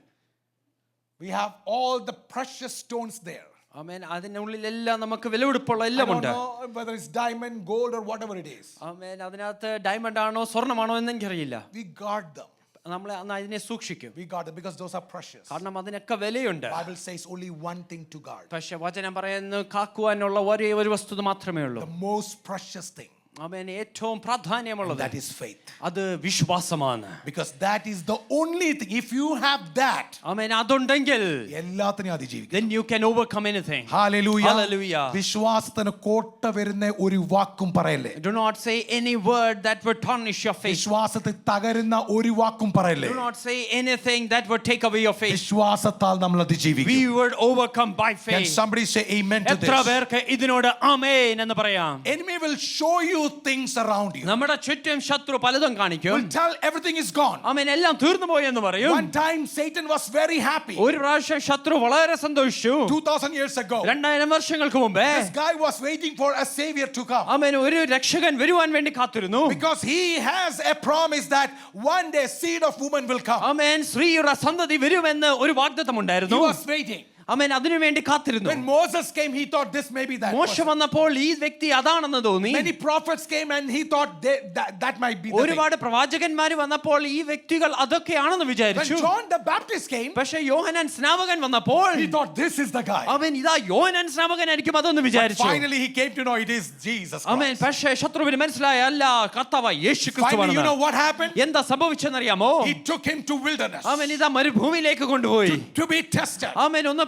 We have all the precious stones there. ആമേൻ. അതിനുള്ളിലെല്ലാം നമുക്ക് വിലപിടിപ്പുള്ള I എല്ലാം don't ഉണ്ട്. know whether it's diamond, gold or whatever it is. ആമേൻ. അതിനകത്ത് diamond ആണോ സ്വർണ്ണമാണോ എന്ന് എനിക്കറിയില്ല. We guard them. നമ്മൾ അതിനെ സൂക്ഷിക്കും. We guard them because those are precious. കാരണം അതിനൊക്കെ വിലയുണ്ട്. Bible says only one thing to guard. പക്ഷെ വചനം പറയുന്നു കാക്കുവാനുള്ള ഒരേ ഒരു വസ്തുത മാത്രമേ ഉള്ളൂ. The most precious thing. ആമേൻ. ഏറ്റവും പ്രാധാന്യമുള്ളത് That is faith. അത് വിശ്വാസമാണ്. Because that is the only thing. If you have that, ആമേൻ. അതുണ്ടെങ്കിൽ എല്ലാത്തിനെയും അതിജീവിക്കും. then you can overcome anything. Hallelujah. Hallelujah. വിശ്വാസത്തിന് കോട്ട വരുന്ന ഒരു വാക്കും പറയല്ലേ. Do not say any word that would tarnish your faith. വിശ്വാസത്തിൽ തകരുന്ന ഒരു വാക്കും പറയല്ലേ. Do not say anything that would take away your faith. വിശ്വാസത്താൽ നമ്മൾ അതിജീവിക്കും. We would overcome by Can faith. somebody say amen to എത്ര this? പേർക്ക് ഇതിനോട് ആമേൻ എന്ന് പറയാം? Enemy will show you things around you. നമ്മുടെ ചുറ്റും ശത്രു പലതും കാണിക്കും. Will tell everything is gone. ആമേൻ. എല്ലാം തീർന്നു പോയി എന്ന് പറയും. One time Satan was very happy. ഒരു പ്രാവശ്യം ശത്രു വളരെ സന്തോഷിച്ചു. 2000 years ago. 2000 വർഷങ്ങൾക്ക് മുമ്പേ This guy was waiting for a savior to come. ആമേൻ. ഒരു രക്ഷകൻ വരുവാൻ വേണ്ടി കാത്തിരുന്നു. Because he has a promise that one day seed of woman will come. ആമേൻ. സ്ത്രീയുടെ സന്തതി വരുമെന്ന് ഒരു വാഗ്ദത്തം He ഉണ്ടായിരുന്നു. was waiting. അവൻ അതിനുവേണ്ടി കാത്തിരുന്നു. When Moses came, he thought this may be that മോശ person. വന്നപ്പോൾ ഈ വ്യക്തി അതാണെന്ന് തോന്നി. Many prophets came and he thought that might be the thing. ഒരുപാട് പ്രവാചകന്മാർ വന്നപ്പോൾ ഈ വ്യക്തികൾ അതൊക്കെയാണെന്ന് When വിചാരിച്ചു. John the Baptist came, പക്ഷേ യോഹന്നാൻ സ്നാപകൻ വന്നപ്പോൾ he thought this is the guy. അവൻ ഇതാ യോഹന്നാൻ സ്നാപകനായിരിക്കും അതൊന്ന് But വിചാരിച്ചു. finally he came to know it is Jesus അവൻ Christ. പക്ഷേ ശത്രുവിന് മനസ്സിലായ അല്ല കർത്താവായ യേശു Finally, you know ക്രിസ്തുവാണ്. what happened? എന്താ സംഭവിച്ചെന്നറിയാമോ? He took him to wilderness അവൻ ഇതാ മരുഭൂമിയിലേക്ക് കൊണ്ടുപോയി. to be tested. അവൻ ഒന്ന്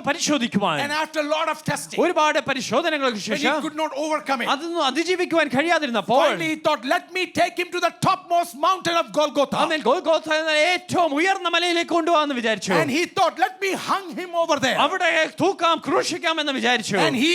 പരിശോധിക്കുവാൻ. And after a lot of testing, ഒരുപാട് പരിശോധനകൾക്ക് when he ശേഷം could not overcome it, അതൊന്നും അതിജീവിക്കുവാൻ കഴിയാതിരുന്നപ്പോൾ finally he thought, let me take him to the topmost mountain of Golgotha. അവൻ ഗോൽഗോഥ എന്ന ഏറ്റവും ഉയർന്ന മലയിലേക്ക് കൊണ്ടുപോകാന്ന് വിചാരിച്ചു. And he thought, let me hang him over there. അവിടെ തൂക്കാം ക്രൂശിക്കാം എന്ന് വിചാരിച്ചു. And he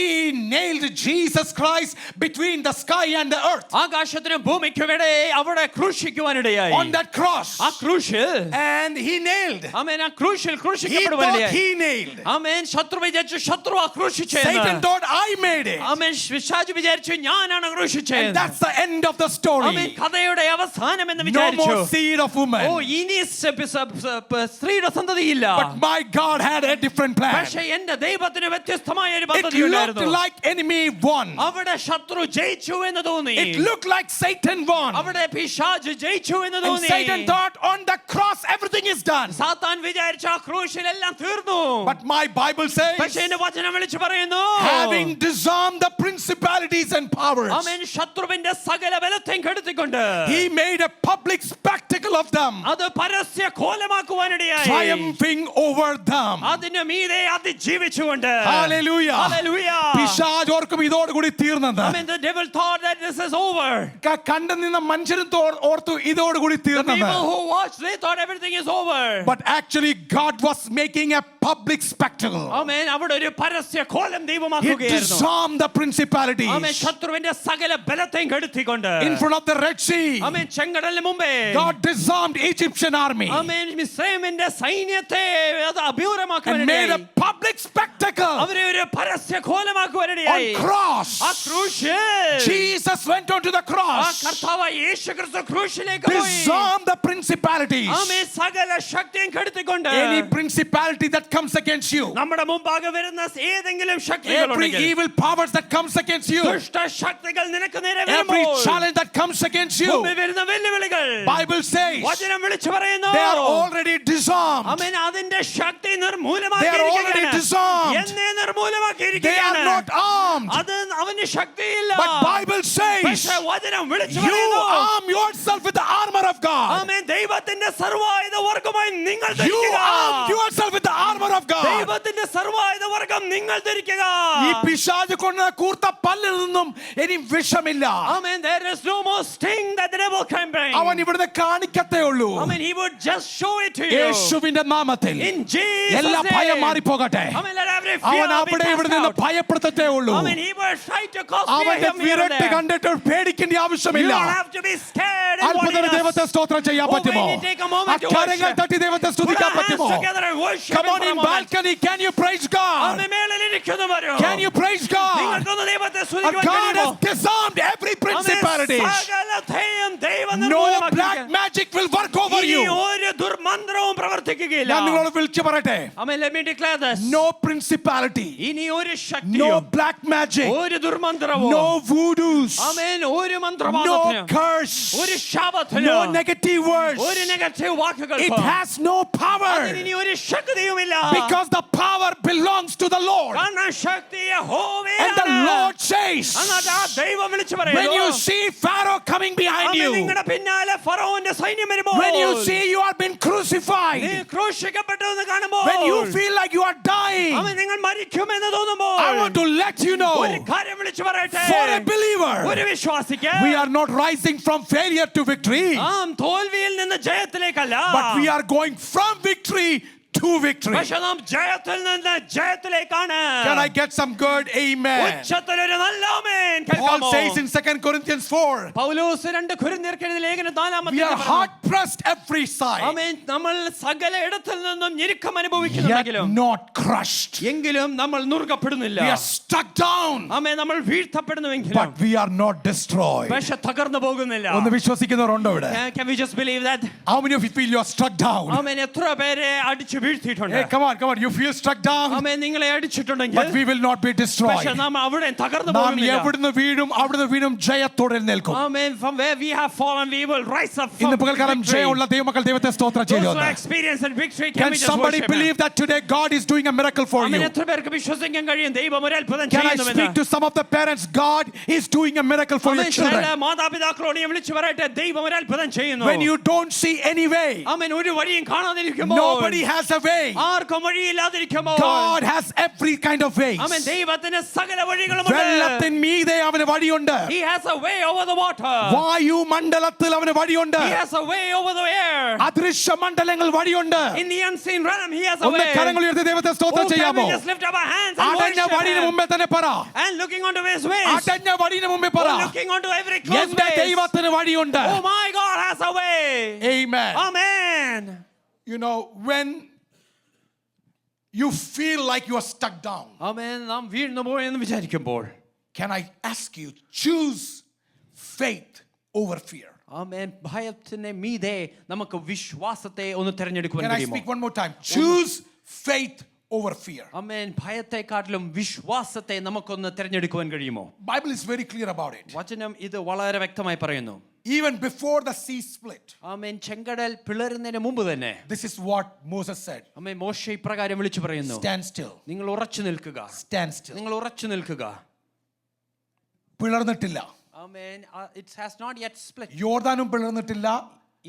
nailed Jesus Christ between the sky and the earth ആകാശത്തിനും ഭൂമിക്കുമിടെ അവിടെ ക്രൂശിക്കുവാനിടയായി. on that cross. ആ ക്രൂശിൽ And he nailed. അവൻ ആ ക്രൂശിൽ He thought ക്രൂശിക്കപ്പെടുവാനിടയായി. he nailed. അവൻ ശത്രു വിചാരിച്ചു ശത്രു ആ Satan ക്രൂശിച്ചെന്ന്. thought I made it. അവൻ പിശാച് വിചാരിച്ചു ഞാനാണ് And ക്രൂശിച്ചത്. that's the end of the അവൻ story. കഥയുടെ അവസാനം എന്ന് No വിചാരിച്ചു. more seed of woman. ഓ ഇനി സ്ത്രീയുടെ സന്തതിയില്ല. But my God had a different plan. പക്ഷേ എന്റെ ദൈവത്തിന് വ്യത്യസ്തമായ ഒരു It പദ്ധതി looked ഉണ്ടായിരുന്നു. like enemy won. അവിടെ ശത്രു ജയിച്ചു എന്ന് തോന്നി. It looked like Satan won. അവിടെ പിശാച് ജയിച്ചു എന്ന് And തോന്നി. Satan thought on the cross everything is done. സാത്താൻ വിചാരിച്ച ആ ക്രൂശിലെല്ലാം തീർന്നു. But my Bible says, പക്ഷേ എന്റെ വചനം വിളിച്ചു പറയുന്നു having disarmed the principalities and powers, അവൻ ശത്രുവിന്റെ സകല ബലത്തെയും കെടുത്തിക്കൊണ്ട് he made a public spectacle of them, അത് പരസ്യ കോലമാക്കുവാനിടയായി. triumphing over them. അതിന് മീതെ അതിജീവിച്ചുകൊണ്ട് Hallelujah. Hallelujah. പിശാച് ഓർക്കും ഇതോടുകൂടി തീർന്നത്. I mean, the devil thought that this is over. കണ്ടു നിന്ന മനുഷ്യരും ഓർത്തു ഇതോടുകൂടി The തീർന്നത്. people who watched, they thought everything is over. But actually God was making a public spectacle. Amen. അവിടെ ഒരു പരസ്യ കോലം He ദൈവമാക്കുകയായിരുന്നു. disarmed the principalities ആമേൻ. ശത്രുവിന്റെ സകല ബലത്തെയും കെടുത്തിക്കൊണ്ട് in front of the Red Sea. ആമേൻ. ചെങ്കടലിന് മുമ്പേ God disarmed Egyptian army ആമേൻ. മിസ്രയീമിന്റെ സൈന്യത്തെ അത് and made അഭിമുഖമാക്കുവാനിടയായി. a public spectacle അവരെ ഒരു പരസ്യ കോലമാക്കുവാനിടയായി. on cross. ആ ക്രൂശിൽ Jesus went onto the ആ cross, കർത്താവായ യേശു ക്രിസ്തു ക്രൂശിലേക്ക് പോയി. disarmed the principalities. ആമേൻ. സകല ശക്തിയും കെടുത്തിക്കൊണ്ട് Any principality that comes against you, നമ്മുടെ മുമ്പാകെ വരുന്ന ഏതെങ്കിലും every ശക്തികളുണ്ടെങ്കിൽ evil powers that comes against you, ദുഷ്ട ശക്തികൾ നിനക്ക് നേരെ every വരുമ്പോൾ challenge that comes against you, മുമ്പിൽ വരുന്ന വെല്ലുവിളികൾ Bible says വചനം വിളിച്ചു പറയുന്നു they are already disarmed. ആമേൻ. അതിന്റെ ശക്തി They are already disarmed. എന്നേ They നിർമൂലമാക്കിയിരിക്കുകയാണ്. are not armed. അത് അവന് ശക്തിയില്ല. But Bible says പക്ഷേ വചനം വിളിച്ചു you പറയുന്നു arm yourself with the armor of God. ആമേൻ. ദൈവത്തിന്റെ സർവ്വായുധ വർഗ്ഗമായി നിങ്ങൾ You ധരിക്കുക. arm yourself with the armor of God. ദൈവത്തിന്റെ സർവ്വായുധ വർഗ്ഗം നിങ്ങൾ ധരിക്കുക. ഈ പിശാച് കൊണ്ട കൂർത്ത പല്ലിൽ നിന്നും ഇനി വിഷമില്ല. Amen. There is no more sting that the devil can bring. അവൻ ഇവിടുന്ന് കാണിക്കത്തേ ഉള്ളൂ. Amen. He would just show it to you. യേശുവിന്റെ നാമത്തിൽ In Jesus' എല്ലാ ഭയം name. മാറിപ്പോകട്ടെ. Amen. Let every അവൻ fear be അവിടെ ഇവിടെ cast നിന്ന് out. ഭയപ്പെടുത്തത്തേ ഉള്ളൂ. Amen. He will try to cause fear അവന്റെ here and വിരട്ട് there. കണ്ടിട്ട് പേടിക്കേണ്ട You ആവശ്യമില്ല. don't have to be scared and അത്ഭുത worried. ദൈവത്തെ സ്തോത്രം ചെയ്യാൻ Oh, പറ്റുമോ? when you take a moment to അക്കരങ്ങൾ worship. തട്ടി ദൈവത്തെ Put സ്തുതിക്കാൻ our hands പറ്റുമോ? together and worship Come him on for a in moment. balcony, can you praise God? Amen. മേളിലിരിക്കുന്നു വരൂ. Can you praise God? നിങ്ങൾക്കൊന്ന് ദൈവത്തെ And സ്തുതിക്കുവാൻ God കഴിയുമോ? has disarmed every principality. ആമേൻ. സകലത്തെയും ദൈവം No നിർമൂലമാക്കിയിരിക്കുന്നു. black magic will work over ഇനി you. ഒരു ദുർമന്ത്രവും പ്രവർത്തിക്കുകയില്ല. ഞാൻ നിങ്ങളോട് വിളിച്ചു പറയട്ടെ. Amen. Let me declare this. No principality, ഇനി ഒരു no ശക്തിയും black magic, ഒരു ദുർമന്ത്രവും no voodoos, ആമേൻ ഒരു no മന്ത്രവാദത്തിനും curse, ഒരു ശാപത്തിനും no negative words. ഒരു negative It വാക്കുകൾക്കും has no power അതിനി ഒരു ശക്തിയുമില്ല. because the power belongs to the Lord. കാരണം ശക്തി യഹോവയാണ്. And the Lord says, എന്നിട്ട് ആ ദൈവം വിളിച്ചു when പറയുന്നു. you see Pharaoh coming behind amen. you, നിങ്ങളുടെ പിന്നാലെ ഫറവോന്റെ സൈന്യം വരുമ്പോൾ when you see you are being നീ crucified, ക്രൂശിക്കപ്പെട്ടു എന്ന് കാണുമ്പോൾ when you feel like you are dying, ആമേൻ നിങ്ങൾ മരിക്കുമെന്ന് തോന്നുമ്പോൾ I want to let you know, ഒരു കാര്യം വിളിച്ചു പറയട്ടെ. for a believer, ഒരു വിശ്വാസിക്ക് we are not rising from failure to victory, തോൽവിയിൽ നിന്ന് ജയത്തിലേക്കല്ല, but we are going from victory to victory. പക്ഷെ നാം ജയത്തിൽ നിന്ന് ജയത്തിലേക്കാണ്. Can I get some good amen? ഉച്ചത്തിലൊരു നല്ല ആമേൻ Paul കേൾക്കാമോ? says in 2 Corinthians 4, പൗലോസ് 2 കൊരിന്ത്യർക്ക് എഴുതിയ ലേഖനം 4-ാം we are അധ്യായം hard pressed every side, ആമേൻ. നമ്മൾ സകല ഇടത്തിൽ നിന്നും ഞെരുക്കം yet അനുഭവിക്കുന്നുണ്ടെങ്കിലും not crushed. എങ്കിലും നമ്മൾ നുറുക്കപ്പെടുന്നില്ല. We are stuck down, ആമേൻ. നമ്മൾ വീഴ്ത്തപ്പെടുന്നുവെങ്കിലും but we are not destroyed. പക്ഷെ തകർന്നു പോകുന്നില്ല. ഒന്ന് വിശ്വസിക്കുന്നവരുണ്ടോ ഇവിടെ? Can we just believe that? How many of you feel you are struck down? ആമേൻ. എത്ര പേരെ അടിച്ചു വീഴ്ത്തിയിട്ടുണ്ട്. Hey, come on. You feel struck down, ആമേൻ. നിങ്ങളെ അടിച്ചിട്ടുണ്ടെങ്കിൽ but we will not be destroyed. പക്ഷേ നാം അവിടെ തകർന്നു നാം പോകുന്നില്ല. എവിടുന്ന് വീഴും ജയത്തോടെ എഴുന്നേൽക്കും. ആമേൻ. From where we have fallen, we will rise up from ഇന്ന് പകൽക്കാലം victory. ജയമുള്ള ദൈവമക്കൾ ദൈവത്തെ സ്തോത്രം Those who ചെയ്യുന്നു. experience and victory, can Can we just somebody worship Him? believe that today God is doing a miracle for amen. you? എത്ര പേർക്ക് വിശ്വസിക്കാൻ കഴിയും ദൈവം ഒരു അത്ഭുതം Can I ചെയ്യുന്നുവെന്ന്? speak to some of the parents? God is doing a miracle for your amen. children. ചില മാതാപിതാക്കളോട് ഞാൻ വിളിച്ചു പറയട്ടെ, ദൈവം ഒരു അത്ഭുതം ചെയ്യുന്നു. When you don't see any way, ആമേൻ. ഒരു വഴിയും കാണാതിരിക്കുമ്പോൾ, nobody has a way. ആർക്കും വഴിയില്ലാതിരിക്കുമ്പോൾ, God has every kind of ways. ആമേൻ. ദൈവത്തിന് സകല വഴികളുമുണ്ട്. വെള്ളത്തിൻ മീതെ അവന് വഴിയുണ്ട്. He has a way over the water. വായുമണ്ഡലത്തിൽ അവന് വഴിയുണ്ട്. He has a way over the air. അദൃശ്യ മണ്ഡലങ്ങൾ വഴിയുണ്ട്. In the unseen realm, He has a ഒന്ന് way. കരങ്ങൾ ഉയർത്തി ദൈവത്തെ സ്തോത്രം Oh, can ചെയ്യാമോ? we just lift up our hands and അടഞ്ഞ worship വഴിന് Him? മുമ്പേ തന്നെ പറ. And looking onto His ways. അടഞ്ഞ വഴിന് മുമ്പേ പറ. Oh, looking onto every closed എന്റെ ways. ദൈവത്തിന് വഴിയുണ്ട്. Oh, my God has a way. Amen. Amen. You know, when you feel like you are stuck down, Amen. നാം വീഴുന്നു പോയെന്ന് വിചാരിക്കുമ്പോൾ, can I ask you, choose faith over fear? ആമേൻ. ഭയത്തിന് മീതെ നമുക്ക് വിശ്വാസത്തെ ഒന്ന് തിരഞ്ഞെടുക്കുവാൻ Can I കഴിയുമോ? speak one more time? Choose faith over fear. ആമേൻ. ഭയത്തെക്കാട്ടിലും വിശ്വാസത്തെ നമുക്കൊന്ന് തിരഞ്ഞെടുക്കുവാൻ കഴിയുമോ? Bible is very clear about it. വചനം ഇത് വളരെ വ്യക്തമായി പറയുന്നു. Even before the sea split, ആമേൻ. ചെങ്കടൽ പിളരുന്നതിന് മുമ്പ് തന്നെ, this is what Moses said. ആമേൻ, മോശെ ഇപ്രകാരം വിളിച്ചു പറയുന്നു, Stand still. നിങ്ങൾ ഉറച്ചു നിൽക്കുക. Stand still. നിങ്ങൾ ഉറച്ചു നിൽക്കുക. പിളർന്നിട്ടില്ല. ആമേൻ. It has not yet split. യോർദാനും പിളർന്നിട്ടില്ല.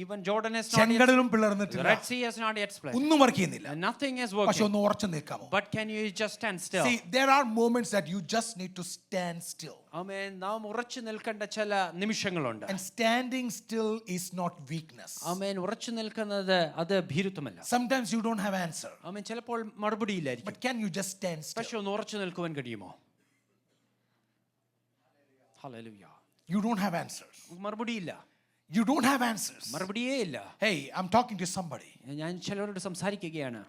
Even Jordan has not yet. ചെങ്കടലും The പിളർന്നിട്ടില്ല. Red Sea has not yet split. ഒന്നും വർക്ക് ചെയ്യുന്നില്ല. And nothing is പക്ഷെ working. ഒന്ന് ഉറച്ചു നിൽക്കാമോ? But can you just stand still? See, there are moments that you just need to stand still. ആമേൻ. നാം ഉറച്ചു നിൽക്കേണ്ട ചില നിമിഷങ്ങളുണ്ട്. And standing still is not weakness. ആമേൻ. ഉറച്ചു നിൽക്കുന്നത് അത് ഭീരുത്വമല്ല. Sometimes you don't have answer. ആമേൻ. ചിലപ്പോൾ മറുപടിയില്ലായിരിക്കും. But can you just stand still? പക്ഷെ ഒന്ന് ഉറച്ചു നിൽക്കുവാൻ കഴിയുമോ? Hallelujah. You don't have answers. മറുപടിയില്ല. You don't have answers. മറുപടിയേ ഇല്ല. Hey, I'm talking to somebody. ഞാൻ ചിലരോട് സംസാരിക്കുകയാണ്.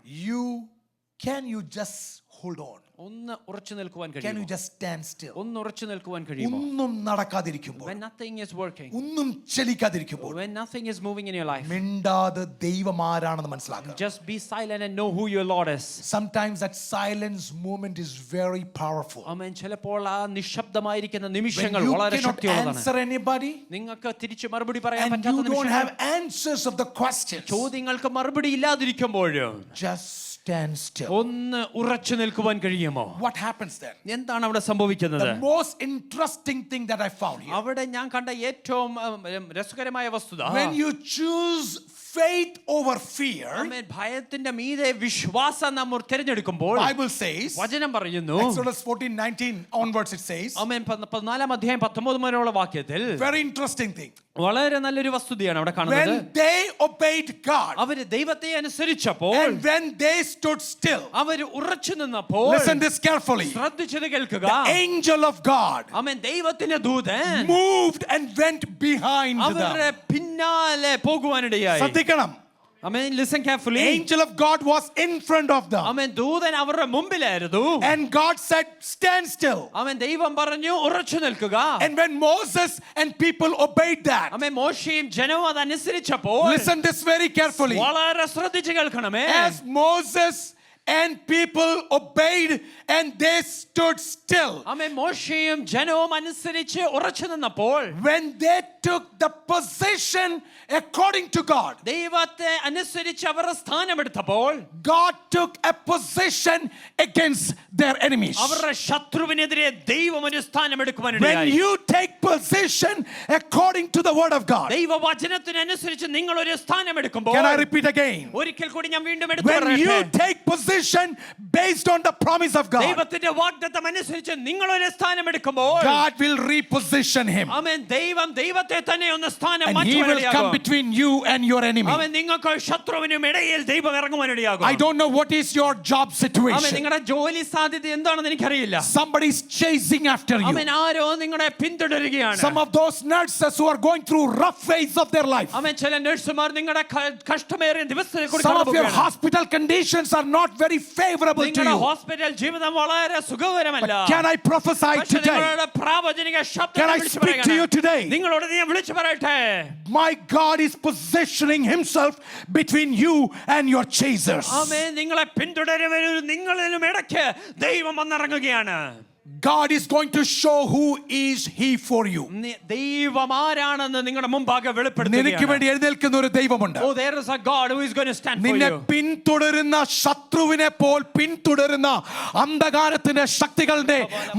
Can you just hold on? ഒന്ന് ഉറച്ചു നിൽക്കുവാൻ Can you കഴിയുമോ? just stand still? ഒന്ന് ഉറച്ചു നിൽക്കുവാൻ കഴിയുമോ? ഒന്നും നടക്കാതിരിക്കുമ്പോൾ, When nothing is working, ഒന്നും ചലിക്കാതിരിക്കുമ്പോൾ, when nothing is moving in your life, മിണ്ടാതെ ദൈവം ആരാണെന്ന് മനസ്സിലാക്കുക. just be silent and know who your Lord is. Sometimes that silence moment is very powerful. ആമേൻ. ചിലപ്പോൾ ആ നിശബ്ദമായിരിക്കുന്ന When നിമിഷങ്ങൾ you വളരെ cannot ശക്തിയുള്ളതാണ്. answer anybody നിങ്ങൾക്ക് തിരിച്ചു മറുപടി പറയാൻ and പറ്റാത്ത you don't നിമിഷങ്ങൾ, have answers of the questions, ചോദ്യങ്ങൾക്ക് മറുപടി ഇല്ലാതിരിക്കുമ്പോഴും just stand still. ഒന്ന് ഉറച്ചു നിൽക്കുവാൻ കഴിയുമോ? What happens then? എന്താണ് അവിടെ സംഭവിക്കുന്നത്? The most interesting thing that I found here, അവിടെ ഞാൻ കണ്ട ഏറ്റവും രസകരമായ വസ്തുത, when you choose faith over fear, ആമേൻ, ഭയത്തിന്റെ മീതെ വിശ്വാസം നാം തിരഞ്ഞെടുക്കുമ്പോൾ, Bible says, വചനം പറയുന്നു, Exodus 14:19 onwards it says, ആമേൻ, 14 അധ്യായം 19 മുതലുള്ള വാക്യത്തിൽ very interesting thing. വളരെ നല്ലൊരു വസ്തുതയാണ് അവിടെ കാണുന്നത്. When they obeyed God അവര് ദൈവത്തെ അനുസരിച്ചപ്പോൾ, and when they stood still, അവര് ഉറച്ചു നിന്നപ്പോൾ, listen this carefully, ശ്രദ്ധിച്ചത് കേൾക്കുക, the angel of God ആമേൻ, ദൈവത്തിന്റെ ദൂതൻ moved and went behind അവരുടെ them. പിന്നാലെ പോകുവാനിടയായി. ശ്രദ്ധിക്കണം. ആമേൻ, listen carefully. Angel of God was in front of them. ആമേൻ, ദൂതൻ അവരുടെ മുമ്പിലായിരുന്നു. And God said, stand still. ആമേൻ, ദൈവം പറഞ്ഞു ഉറച്ചു നിൽക്കുക. And when Moses and people obeyed that, ആമേൻ, മോശയും ജനവും അതനുസരിച്ചപ്പോൾ, listen this very carefully, വളരെ ശ്രദ്ധിച്ച് കേൾക്കണമേ. as Moses and people obeyed and they stood still, ആമേൻ, മോശയും ജനവും അനുസരിച്ച് ഉറച്ചു നിന്നപ്പോൾ, when they took the position according to God, ദൈവത്തെ അനുസരിച്ച് അവർ സ്ഥാനമെടുത്തപ്പോൾ, God took a position against their enemies. അവരുടെ ശത്രുവിനെതിരെ ദൈവം ഒരു When സ്ഥാനമെടുക്കുവാനിടയായി. you take position according to the word of God, ദൈവവചനത്തിനനുസരിച്ച് നിങ്ങൾ ഒരു സ്ഥാനമെടുക്കുമ്പോൾ, can I repeat again? ഒരിക്കൽ കൂടി ഞാൻ വീണ്ടും എടുത്തു When you പറയട്ടെ, take position based on the promise of God, ദൈവത്തിന്റെ വാഗ്ദത്തം അനുസരിച്ച് നിങ്ങൾ ഒരു സ്ഥാനമെടുക്കുമ്പോൾ, God will reposition him. ആമേൻ, ദൈവം ദൈവത്തെ തന്നെ ഒന്ന് സ്ഥാനം And he will come മാറ്റുവാനിടയാകും. between you and your enemy. ആമേൻ, നിങ്ങൾക്ക് ശത്രുവിനും ഇടയിൽ ദൈവം ഇറങ്ങുവാനിടയാകും. I don't know what is your job amen, situation. നിങ്ങളുടെ ജോലി സാധ്യത എന്താണെന്ന് എനിക്കറിയില്ല. Somebody is chasing after you. ആമേൻ, ആരോ നിങ്ങളെ പിന്തുടരുകയാണ്. Some of those nurses who are going through rough phase of their life. ആമേൻ, ചില നഴ്സുമാർ നിങ്ങളുടെ കഷ്ടമേറിയ ദിവസത്തെ കൂടി Some of your കടന്നുപോവുകയാണ്. hospital conditions are not very favorable to നിങ്ങളുടെ you. ഹോസ്പിറ്റൽ ജീവിതം വളരെ സുഖകരമല്ല. But can I prophesy പക്ഷേ today? നിങ്ങളുടെ പ്രാവചനിക ശബ്ദത്തെ Can I വിളിച്ചു speak to you പറയണം. today? നിങ്ങളോട് ഞാൻ വിളിച്ചു പറയട്ടെ. My God is positioning himself between you and your chasers. ആമേൻ. നിങ്ങളെ പിന്തുടരുന്നവരും നിങ്ങളിലും ഇടയ്ക്ക് ദൈവം വന്നിറങ്ങുകയാണ്. God is going to show who is he for you. ദൈവം ആരാണെന്ന് നിങ്ങളുടെ മുമ്പാകെ നിനക്ക് വെളിപ്പെടുത്തുകയാണ്. വേണ്ടി എഴുന്നേൽക്കുന്ന ഒരു ദൈവമുണ്ട്. Oh, there is a God who is going to stand for നിന്നെ you. പിന്തുടരുന്ന ശത്രുവിനെ പോൽ പിന്തുടരുന്ന അന്ധകാരത്തിന്റെ ശക്തികളുടെ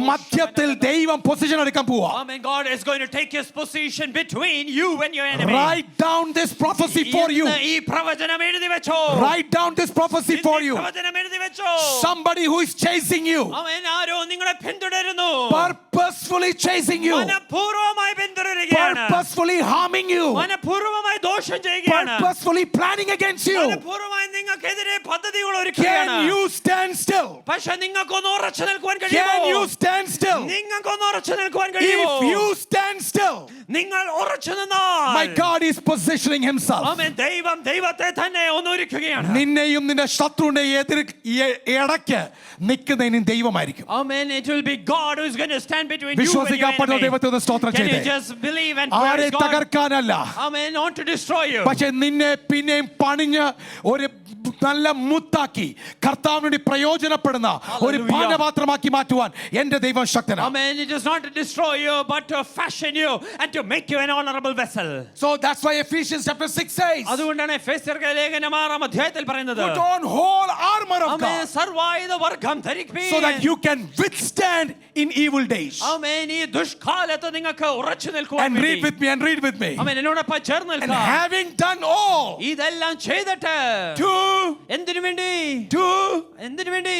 മധ്യത്തിൽ ദൈവം പൊസിഷൻ എടുക്കാൻ പോവാ. Amen. God is going to take his position between you and your enemy. Write down this prophecy for you. ഇന്ന് ഈ പ്രവചനം എഴുതി വെച്ചോ. Write down this prophecy for ഇന്ന് ഈ you. പ്രവചനം എഴുതി വെച്ചോ. Somebody who is chasing you, ആമേൻ. ആരോ നിങ്ങളെ പിന്തുടരുന്നു. purposefully chasing you, മനഃപൂർവ്വമായി പിന്തുടരുകയാണ്. purposefully harming you, മനഃപൂർവ്വമായി ദോഷം ചെയ്യുകയാണ്. purposefully planning against you. മനഃപൂർവ്വമായി നിങ്ങൾക്കെതിരെ പദ്ധതികൾ ഒരുക്കുകയാണ്. Can you stand still? പക്ഷേ നിങ്ങൾക്കൊന്ന് ഉറച്ചു നിൽക്കുവാൻ Can കഴിയുമോ? you stand still? നിങ്ങൾക്കൊന്ന് ഉറച്ചു നിൽക്കുവാൻ കഴിയുമോ? If you stand still, നിങ്ങൾ ഉറച്ചു നിന്നാൽ my God is positioning himself. ആമേൻ. ദൈവം ദൈവത്തെ തന്നെ ഒന്ന് ഒരുക്കുകയാണ്. നിന്നെയും നിന്റെ ശത്രുവിന്റെ ഇടയ്ക്ക് നിൽക്കുന്നതിനും ദൈവമായിരിക്കും. Amen. It will be God who is going to stand between you and your വിശ്വസിക്കപ്പെടുന്ന enemy. ദൈവത്തെ ഒന്ന് സ്തോത്രം Can you ചെയ്തേ. just believe and ആരെ praise God? തകർക്കാനല്ല, Amen. Not to destroy you. പക്ഷെ നിന്നെ പിന്നെയും പണിഞ്ഞ് ഒരു നല്ല മുത്താക്കി കർത്താവിന് വേണ്ടി പ്രയോജനപ്പെടുന്ന ഒരു Hallelujah. പാനപാത്രമാക്കി മാറ്റുവാൻ എന്റെ ദൈവം ശക്തനാണ്. Amen. It is not to destroy you, but to fashion you and to make you an honorable vessel. So that's why Ephesians chapter 6 says, അതുകൊണ്ടാണ് എഫെസ്യർക്ക് ലേഖനം 6 അധ്യായത്തിൽ പറയുന്നത്. put on whole armor of amen. God സർവായുധ വർഗ്ഗം ധരിക്കുവിൻ. so that you can withstand in evil days. ആമേൻ. ഈ ദുഷ്കാലത്ത് നിങ്ങൾക്ക് ഉറച്ചു നിൽക്കുവാൻ And read വേണ്ടി. with me and read with me. ആമേൻ. എന്നോടൊപ്പം ചേർന്ന് And നിൽക്കുക. having done all ഇതെല്ലാം ചെയ്തിട്ട് എന്തിനു വേണ്ടി? to എന്തിനു വേണ്ടി?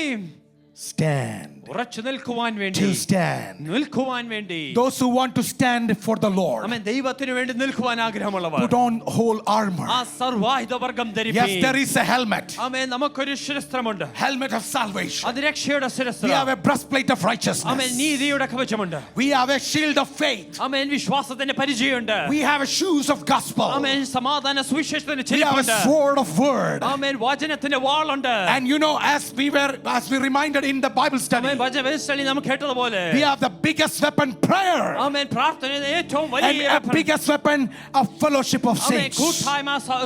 stand. ഉറച്ചു നിൽക്കുവാൻ വേണ്ടി. To stand. നിൽക്കുവാൻ വേണ്ടി. Those who want to stand for the Lord, ആമേൻ. ദൈവത്തിനു വേണ്ടി നിൽക്കുവാൻ ആഗ്രഹമുള്ളവർ put on whole armor. ആ സർവായുധ വർഗ്ഗം Yes, ധരിപ്പിൻ. there is a helmet. ആമേൻ. നമുക്കൊരു ശിരസ്ത്രമുണ്ട്. Helmet of salvation. അത് രക്ഷയുടെ We have ശിരസ്ത്രം. a breastplate of amen. righteousness. നീതിയുടെ കവചമുണ്ട്. We have a shield of faith. ആമേൻ. വിശ്വാസത്തിന്റെ പരിചയമുണ്ട്. We have a shoes of gospel. ആമേൻ. സമാധാന സുവിശേഷത്തിന്റെ We have a ചെരുപ്പുണ്ട്. sword of word. ആമേൻ. വചനത്തിന്റെ വാളുണ്ട്. And you know, as we reminded in the Bible study, ആമേൻ. വചനവേദനയിൽ നാം കേട്ടതുപോലെ we have the biggest weapon, prayer, ആമേൻ. പ്രാർത്ഥനയുടെ ഏറ്റവും and വലിയ a biggest weapon of fellowship of amen. saints.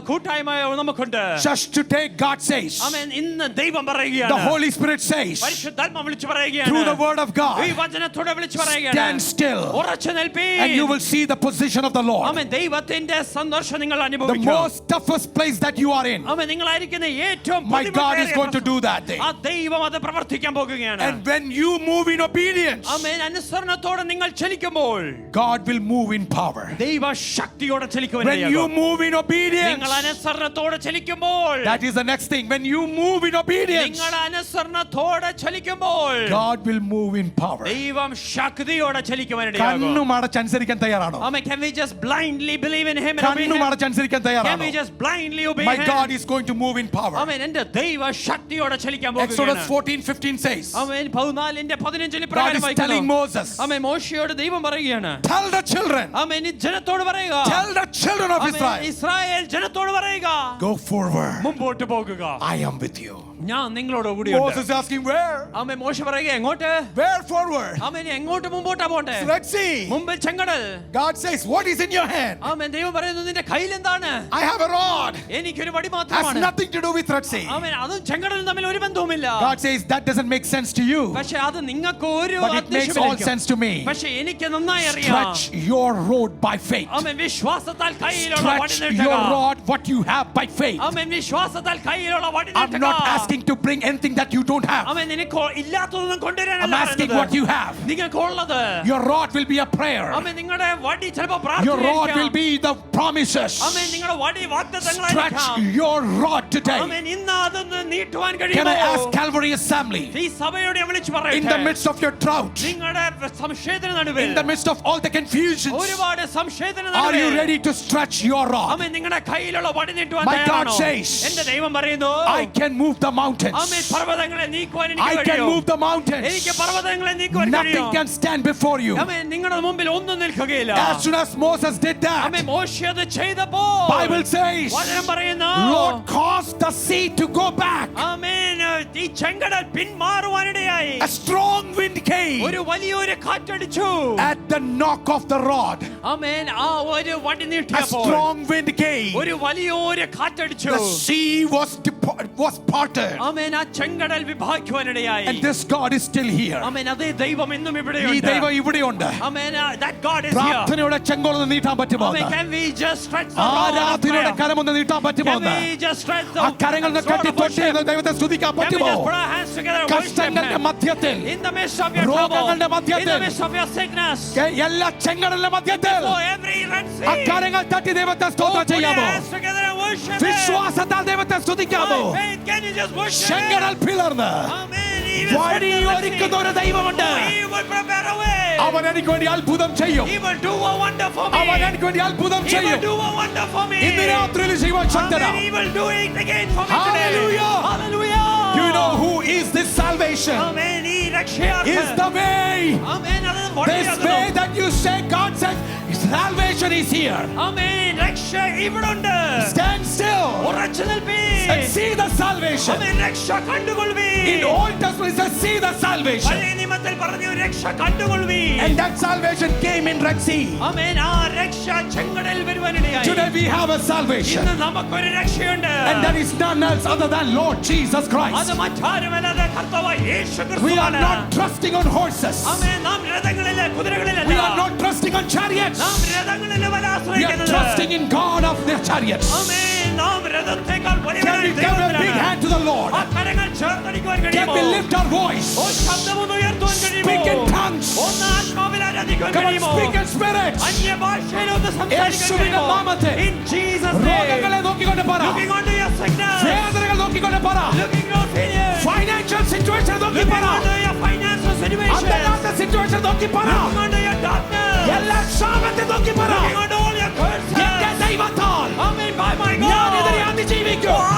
കൂട്ടായ്മ നമുക്കുണ്ട്. Just today, God says, ആമേൻ. ഇന്ന് ദൈവം പറയുകയാണ്. the Holy Spirit says, പരിശുദ്ധാത്മ വിളിച്ചു പറയുകയാണ്. through the word of ഈ God, വചനത്തോടെ വിളിച്ചു പറയുകയാണ്. stand still, ഉറച്ചു നിൽപ്പീൻ. and you will see the position of the Lord. ആമേൻ. ദൈവത്തിന്റെ സന്തോഷം നിങ്ങൾ The അനുഭവിക്കും. most toughest place that you are in, ആമേൻ. നിങ്ങളായിരിക്കുന്ന ഏറ്റവും my God is going to do that thing. ആ ദൈവം അത് പ്രവർത്തിക്കാൻ പോകുകയാണ്. And when you move in obedience, ആമേൻ. അനുസരണത്തോടെ നിങ്ങൾ ചലിക്കുമ്പോൾ God will move in power. ദൈവ ശക്തിയോടെ ചലിക്കുവാൻ When you കഴിയും. move in obedience, നിങ്ങൾ അനുസരണത്തോടെ ചലിക്കുമ്പോൾ that is the next thing. When you move in obedience, നിങ്ങൾ അനുസരണത്തോടെ ചലിക്കുമ്പോൾ God will move in power. ദൈവം ശക്തിയോടെ ചലിക്കുവാൻ ഇടയാകും. കണ്ണും അടച്ചനുസരിക്കാൻ തയ്യാറാണോ? ആമേൻ. Can we just blindly believe in him and obey കണ്ണും him? അടച്ചനുസരിക്കാൻ Can we തയ്യാറാണോ? just blindly obey My him? God is going to move in power. ആമേൻ. എൻ്റെ ദൈവ ശക്തിയോടെ ചലിക്കാൻ Exodus പോകുകയാണ്. 14:15 says, ആമേൻ. 14:15 God പ്രകാരം is telling വായിക്കുന്നു. Moses, ആമേൻ. മോശയോട് ദൈവം പറയുകയാണ്. tell the children, ആമേൻ. ഈ ജനത്തോട് പറയുക. tell the children of amen. Israel, Israel ജനത്തോട് പറയുക. go forward. മുമ്പോട്ട് പോകുക. I am with you. ഞാൻ നിങ്ങളോട് കൂടിയുണ്ട്. Moses is asking, where? ആമേൻ. മോശ പറയുക എങ്ങോട്ട്? Where forward? ആമേൻ. എങ്ങോട്ട് മുമ്പോട്ടാ പോട്ടെ? Red Sea. മുമ്പിൽ ചെങ്കടൽ. God says, what is in your hand? ആമേൻ. ദൈവം പറയുന്നു നിന്റെ കയ്യിൽ എന്താണ്? I have a rod. എനിക്കൊരു വടി Has മാത്രമാണ്. nothing to do with Red Sea. ആമേൻ. അതും ചെങ്കടലും തമ്മിൽ ഒരു ബന്ധവുമില്ല. God says, that doesn't make sense to you, പക്ഷേ അത് നിങ്ങൾക്ക് ഒരു but it makes all sense to me. പക്ഷേ എനിക്ക് നന്നായി അറിയാം. Stretch your rod by faith. ആമേൻ. വിശ്വാസത്താൽ കയ്യിലുള്ള വടി Stretch നീട്ടുക. your rod, what you have, by faith. ആമേൻ. വിശ്വാസത്താൽ കയ്യിലുള്ള വടി I'm നീട്ടുക. not asking to bring anything that you don't have. ആമേൻ. നിനക്ക് ഇല്ലാത്തതൊന്നും കൊണ്ടുവരാനല്ല I'm asking പറയുന്നത്. what you have. നിങ്ങൾക്ക് ഉള്ളത്. Your rod will be a prayer. ആമേൻ. നിങ്ങളുടെ വടി ചിലപ്പോൾ Your rod will പ്രാർത്ഥനയായിരിക്കാം. be the promises. ആമേൻ. നിങ്ങളുടെ വടി Stretch വാഗ്ദത്തങ്ങളായിരിക്കാം. your rod today. ആമേൻ. ഇന്ന് അതൊന്ന് നീട്ടുവാൻ Can I കഴിയുമോ? ask Calvary Assembly? ഈ സഭയോട് ഞാൻ വിളിച്ചു വിളിച്ചു in the പറയട്ടെ. midst of your drought, നിങ്ങളുടെ സംശയത്തിന് നടുവിൽ, in the midst of all the confusions, ഒരുപാട് സംശയത്തിന് are you നടുവിൽ, ready to stretch your rod? ആമേൻ, നിങ്ങളുടെ കയ്യിലുള്ള വടി നീട്ടുവാൻ My God തയ്യാറാണോ? says, എന്റെ ദൈവം പറയുന്നു, I can move the mountains. Amen, പർവ്വതങ്ങളെ നീക്കുവാൻ I എനിക്ക് can കഴിയും. move the mountains. എനിക്ക് പർവ്വതങ്ങളെ നീക്കുവാൻ Nothing കഴിയും. can stand before you. ആമേൻ, നിങ്ങളുടെ മുമ്പിൽ ഒന്നും നിൽക്കുകയില്ല. As soon as Moses did amen, that, മോശെ അത് ചെയ്തപ്പോൾ Bible says, വചനം പറയുന്നു, Lord caused the sea to go back. ആമേൻ, ഈ ചെങ്കടൽ പിന്മാറുവാനിടയായി. A strong wind came ഒരു വലിയൊരു കാറ്റടിച്ചു. at the knock of the rod. ആമേൻ, ആ ഒരു വടി A നീട്ടിയപ്പോൾ strong wind came. ഒരു വലിയൊരു കാറ്റടിച്ചു. The sea was parted. ആമേൻ, ആ ചെങ്കടൽ വിഭാഗിക്കുവാനിടയായി. And this God is still here. ആമേൻ, അതേ ദൈവം ഇന്നും ഈ ഇവിടെയുണ്ട്. ദൈവം ഇവിടെയുണ്ട്. ആമേൻ, that God is here. പ്രാർത്ഥനയുടെ ചെങ്കോളൊന്ന് നീട്ടാൻ പറ്റുമോ? ആമേൻ, can we just stretch the rod of ആരാധനയുടെ prayer? കരമൊന്ന് നീട്ടാൻ പറ്റുമോ? Can we just stretch the ആ കരങ്ങളൊന്ന് sword കെട്ടി of തൊട്ടി worship? ദൈവത്തെ സ്തുതിക്കാൻ Can we പറ്റുമോ? just put our hands together and worship കഷ്ടങ്ങളുടെ Him? മധ്യത്തിൽ, In the midst of your trouble, രോഗങ്ങളുടെ in the മധ്യത്തിൽ, midst of your sickness, എല്ലാ ചെങ്കടലിന്റെ മധ്യത്തിൽ for every Red ആ Sea, കരങ്ങൾ തട്ടി ദൈവത്തെ oh, സ്തോത്രം put your ചെയ്യാമോ? hands together and worship Him. വിശ്വാസത്താൽ ദൈവത്തെ സ്തുതിക്കാമോ? By faith, can you just worship Him? ചെങ്കടൽ പിളർന്ന് Amen. He will വഴി send the ഒരുക്കുന്ന sea. ഒരു ദൈവമുണ്ട്. Oh, He will prepare a way. അവൻ എനിക്ക് വേണ്ടി അത്ഭുതം ചെയ്യും. He will do a wonder for me. അവൻ എനിക്ക് വേണ്ടി അത്ഭുതം He will ചെയ്യും. do a wonder for me. ഇന്ന് രാത്രിയിൽ ചെയ്യുവാൻ ശക്തനാ. Amen. He will do it again for me today. Hallelujah. Hallelujah. You know who is this salvation? Amen. ഈ രക്ഷയാണ്. Is the way. Amen. അത് This വഴിയാകുന്നു. way that you say, God said, salvation is here. Amen. രക്ഷ ഇവിടുണ്ട്. Stand still ഉറച്ചു നിൽപ്പീൻ. and see the salvation. Amen. രക്ഷ കണ്ടുകൊള്ളുവീൻ. In Old Testament it says, see the salvation. പഴയ നിയമത്തിൽ പറഞ്ഞു രക്ഷ കണ്ടുകൊള്ളുവീൻ. And that salvation came in Red Sea. ആമേൻ. ആ രക്ഷ ചെങ്കടലിൽ വരുവാനിടയായി. Today we have a salvation. ഇന്ന് നമുക്കൊരു രക്ഷയുണ്ട്. And that is none else other than Lord Jesus Christ. അത് മറ്റാരുമല്ലാതെ കർത്താവായ യേശു We are ക്രിസ്തുവാണ്. not trusting on horses. ആമേൻ. നാം രഥങ്ങളിലെ കുതിരകളിലല്ല. We are not trusting on chariots. നാം രഥങ്ങളിലല്ല We are ആശ്രയിക്കുന്നത്. trusting in God of the chariots. ആമേൻ. നാം രഥത്തെക്കാൾ Can വലിയവനായ we give a big ദൈവത്തിനാണ്. hand to the Lord? ആ കരങ്ങൾ ചേർത്തടിക്കുവാൻ Can കഴിയുമോ? we lift our voice? ഓ, ശബ്ദമൊന്ന് ഉയർത്തുവാൻ കഴിയുമോ? Speak in tongues. ഒന്ന് ആത്മാവിൽ ആരാധിക്കുവാൻ Come on, കഴിയുമോ? speak in spirit. അന്യഭാഷയിലൊന്ന് സംസാരിക്കാൻ യേശുവിന്റെ കഴിയുമോ? നാമത്തിൽ In Jesus' name. രോഗങ്ങളെ നോക്കിക്കൊണ്ട് പറ. Looking onto your sickness. വേദനകൾ നോക്കിക്കൊണ്ട് പറ. Looking on failure. Financial situation നോക്കി Looking പറ. onto your financial situation. അന്തരാത്ത situation നോക്കി പറ. Looking onto your darkness. എല്ലാ ക്ഷാമത്തെ നോക്കി പറ. Looking onto all your curses. എന്റെ ദൈവത്താൽ Amen. By my God. ഞാൻ ഇതിനെ അതിജീവിക്കും. For